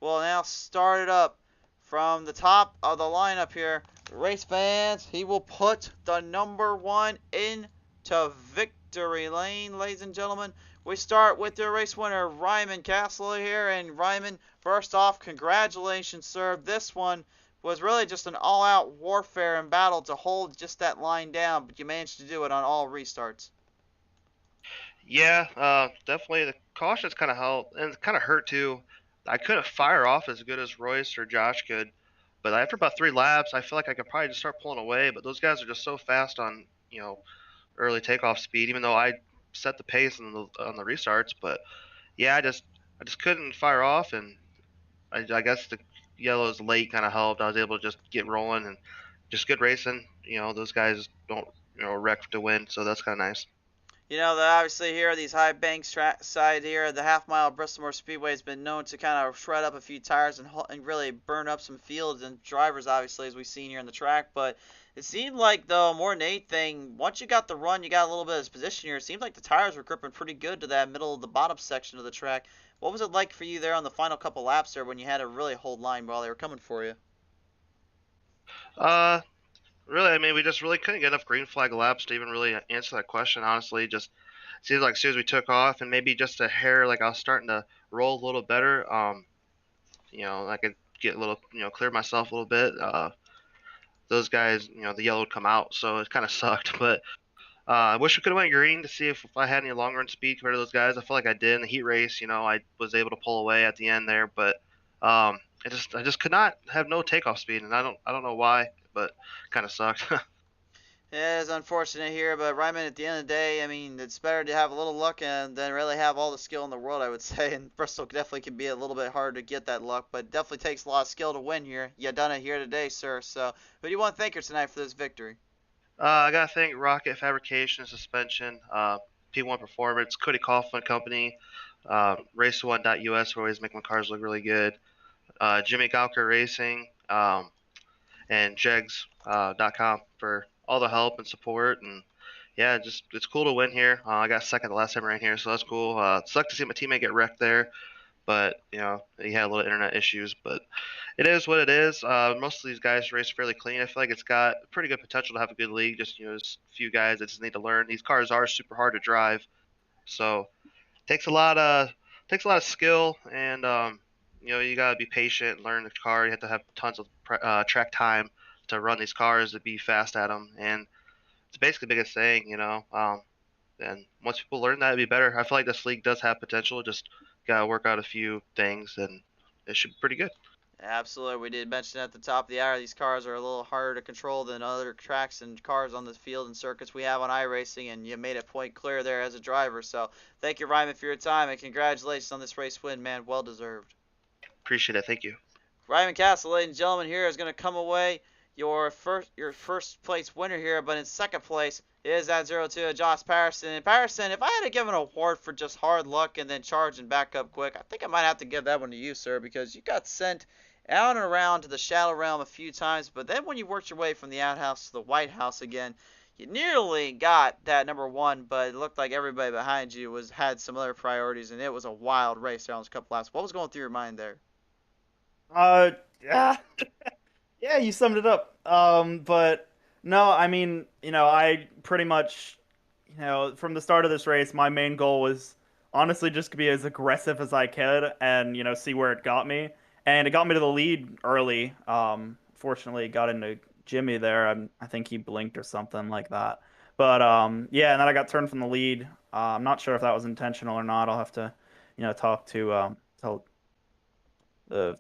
We'll now start it up from the top of the lineup here. Race fans, he will put the number 1 into victory lane, ladies and gentlemen. We start with the race winner, Ryman Castle here. And Ryman, first off, congratulations, sir. This one was really just an all-out warfare and battle to hold just that line down, but you managed to do it on all restarts. Yeah, definitely the cautions kind of helped, and it kind of hurt too. I couldn't fire off as good as Royce or Josh could, but after about 3 laps, I feel like I could probably just start pulling away. But those guys are just so fast on early takeoff speed, even though I set the pace on the restarts. But yeah, I just couldn't fire off, and I guess the yellows late kind of helped. I was able to just get rolling and just good racing. Those guys don't wreck to win, so that's kind of nice. Obviously here, these high banks side here, the half-mile Bristol Motor Speedway has been known to kind of shred up a few tires and really burn up some fields and drivers, obviously, as we've seen here in the track. But it seemed like, though, more than anything, once you got the run, you got a little bit of position here. It seemed like the tires were gripping pretty good to that middle of the bottom section of the track. What was it like for you there on the final couple laps there when you had to really hold line while they were coming for you? Really, I mean, we just really couldn't get enough green flag laps to even really answer that question, honestly. Just seems like as soon as we took off and maybe just a hair, like I was starting to roll a little better, I could get a little, clear myself a little bit. Those guys, the yellow would come out, so it kind of sucked. But I wish we could have went green to see if I had any long run speed compared to those guys. I feel like I did in the heat race. I was able to pull away at the end there, but I just could not have no takeoff speed, and I don't know why, but kind of sucked. It is unfortunate here, but Ryman, at the end of the day, I mean, it's better to have a little luck than really have all the skill in the world, I would say. And Bristol definitely can be a little bit hard to get that luck, but definitely takes a lot of skill to win here. You done it here today, sir. So, who do you want to thank here tonight for this victory? I gotta thank Rocket Fabrication and Suspension, P1 Performance, Cody Coughlin Company, Race1.us, who always make my cars look really good. Jimmy Gawker Racing, and Jegs.com for all the help and support. And yeah, just it's cool to win here. I got second the last time I ran here, so that's cool. Sucked to see my teammate get wrecked there, but you know he had a little internet issues. But it is what it is. Most of these guys race fairly clean. I feel like it's got pretty good potential to have a good league. Just there's a few guys that just need to learn. These cars are super hard to drive, so takes a lot of skill and you gotta be patient, learn the car. You have to have tons of track time to run these cars to be fast at them, and it's basically the biggest thing. And once people learn that, it'd be better. I feel like this league does have potential. Just gotta work out a few things, and it should be pretty good. Absolutely. We did mention at the top of the hour these cars are a little harder to control than other tracks and cars on the field and circuits we have on iRacing, and you made a point clear there as a driver. So thank you, Ryman, for your time, and congratulations on this race win, man. Well deserved. Appreciate it. Thank you. Ryman Castle, ladies and gentlemen, here is going to come away your first place winner here, but in second place is at 0-2 Josh Patterson. And Patterson, if I had to give an award for just hard luck and then charging back up quick, I think I might have to give that one to you, sir, because you got sent out and around to the Shadow Realm a few times, but then when you worked your way from the outhouse to the White House again, you nearly got that number one, but it looked like everybody behind you had some other priorities, and it was a wild race there on those couple laps. What was going through your mind there? Yeah, yeah, you summed it up. But no, I mean, I pretty much, from the start of this race, my main goal was honestly just to be as aggressive as I could and, see where it got me. And it got me to the lead early. Fortunately, it got into Jimmy there. I think he blinked or something like that. But yeah, and then I got turned from the lead. I'm not sure if that was intentional or not. I'll have to, talk to tell the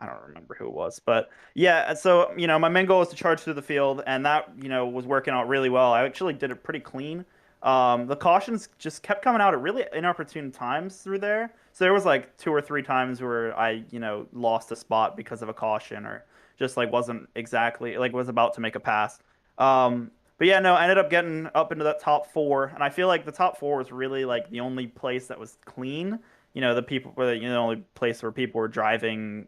I don't remember who it was, but yeah. So my main goal was to charge through the field, and that was working out really well. I actually did it pretty clean. The cautions just kept coming out at really inopportune times through there. So there was like 2 or 3 times where I lost a spot because of a caution, or just like wasn't exactly like was about to make a pass. But yeah, no, I ended up getting up into that top four, and I feel like the top four was really like the only place that was clean. The people were the only place where people were driving,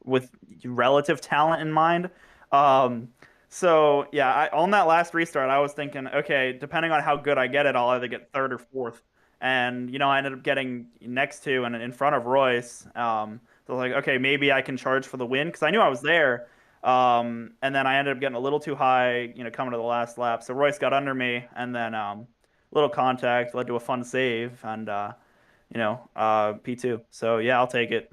with relative talent in mind. Um, so yeah, on that last restart, I was thinking, okay, depending on how good I get it, I'll either get third or fourth. And I ended up getting next to and in front of Royce. So I was like, okay, maybe I can charge for the win because I knew I was there. And then I ended up getting a little too high, coming to the last lap. So Royce got under me, and then little contact led to a fun save, and P2. So yeah, I'll take it.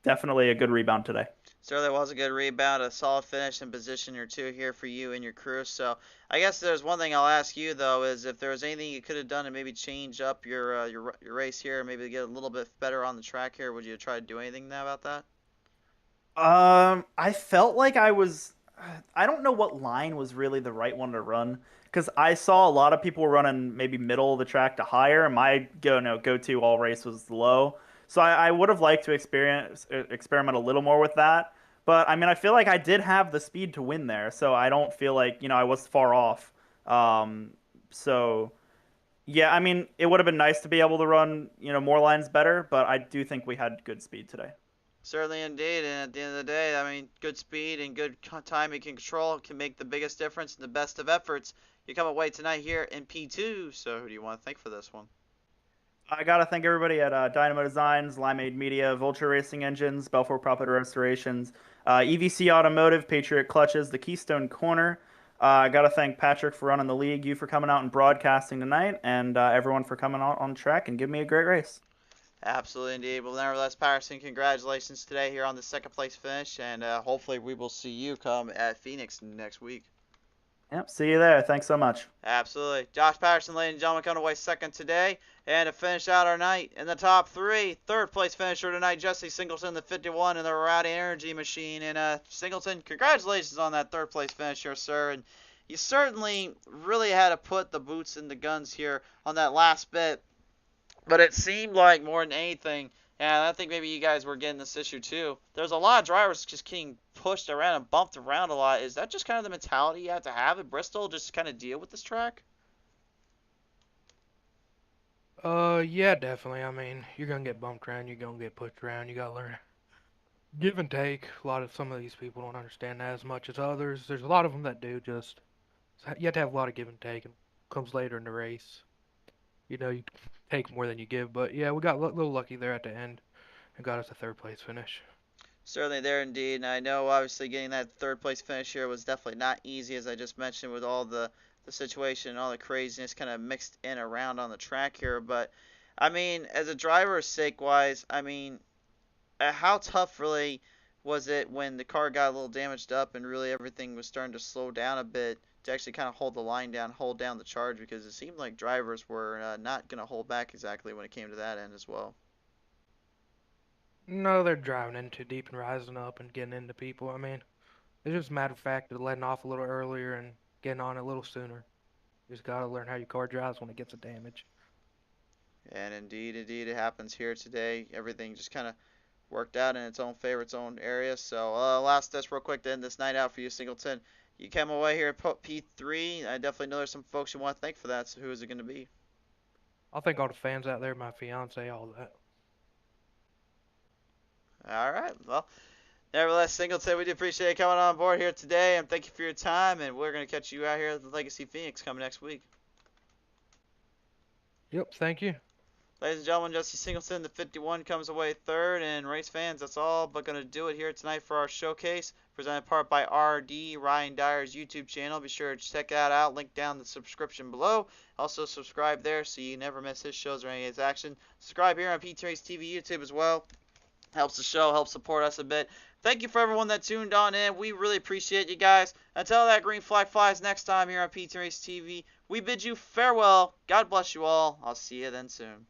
Definitely a good rebound today. Certainly was a good rebound, a solid finish and position or two here for you and your crew. So I guess there's one thing I'll ask you though, is if there was anything you could have done to maybe change up your race here, maybe to get a little bit better on the track here, would you try to do anything now about that? I felt like I don't know what line was really the right one to run because I saw a lot of people running maybe middle of the track to higher, and my go-to all race was low. So I would have liked to experiment a little more with that. But I mean, I feel like I did have the speed to win there, so I don't feel like I was far off. So yeah, I mean, it would have been nice to be able to run more lines better, but I do think we had good speed today. Certainly indeed, and at the end of the day, I mean, good speed and good timing and control can make the biggest difference in the best of efforts. You come away tonight here in P2, so who do you want to thank for this one? I gotta thank everybody at Dynamo Designs, Limeade Media, Vulture Racing Engines, Belfort Property Restorations, EVC Automotive, Patriot Clutches, the Keystone Corner. I gotta thank Patrick for running the league, you for coming out and broadcasting tonight, and everyone for coming out on track and giving me a great race. Absolutely indeed. Well, nevertheless, Patterson, congratulations today here on the second place finish, and hopefully we will see you come at Phoenix next week. Yep, see you there. Thanks so much. Absolutely. Josh Patterson, ladies and gentlemen, coming away second today. And to finish out our night in the top three, third place finisher tonight, Jesse Singleton, the 51 in the Rowdy Energy Machine. And Singleton, congratulations on that third place finish here, sir. And you certainly really had to put the boots in the guns here on that last bit. But it seemed like more than anything, and I think maybe you guys were getting this issue too, there's a lot of drivers just getting pushed around and bumped around a lot. Is that just kind of the mentality you have to have at Bristol, just to kind of deal with this track? Yeah, definitely. I mean, you're gonna get bumped around, you're gonna get pushed around, you gotta learn Give and take. Some of these people don't understand that as much as others. There's a lot of them that do. Just you have to have a lot of give and take, and comes later in the race. You take more than you give. But yeah, we got a little lucky there at the end and got us a third place finish. Certainly there indeed, and I know obviously getting that third place finish here was definitely not easy, as I just mentioned, with all the situation and all the craziness kind of mixed in around on the track here. But I mean, as a driver's sake wise, I mean, how tough really was it when the car got a little damaged up and really everything was starting to slow down a bit to actually kind of hold the line down, hold down the charge, because it seemed like drivers were not going to hold back exactly when it came to that end as well. No, they're driving in too deep and rising up and getting into people. I mean, it's just a matter of fact of letting off a little earlier and getting on a little sooner. You just gotta learn how your car drives when it gets a damage. And indeed, it happens here today. Everything just kind of worked out in its own favor, its own area. So, last test real quick to end this night out for you, Singleton. You came away here at P3. I definitely know there's some folks you want to thank for that. So, who is it going to be? I'll thank all the fans out there, my fiance, all that. All right. Well, nevertheless, Singleton, we do appreciate you coming on board here today, and thank you for your time. And we're going to catch you out here at the Legacy Phoenix coming next week. Yep, thank you. Ladies and gentlemen, Jesse Singleton, the 51, comes away third. And race fans, that's all but going to do it here tonight for our showcase, presented in part by RD, Ryan Dyer's YouTube channel. Be sure to check that out. Link down the subscription below. Also, subscribe there so you never miss his shows or any of his action. Subscribe here on PTM Racing TV YouTube as well. Helps the show, helps support us a bit. Thank you for everyone that tuned on in. We really appreciate you guys. Until that green flag flies next time here on PTM Racing TV, we bid you farewell. God bless you all. I'll see you then soon.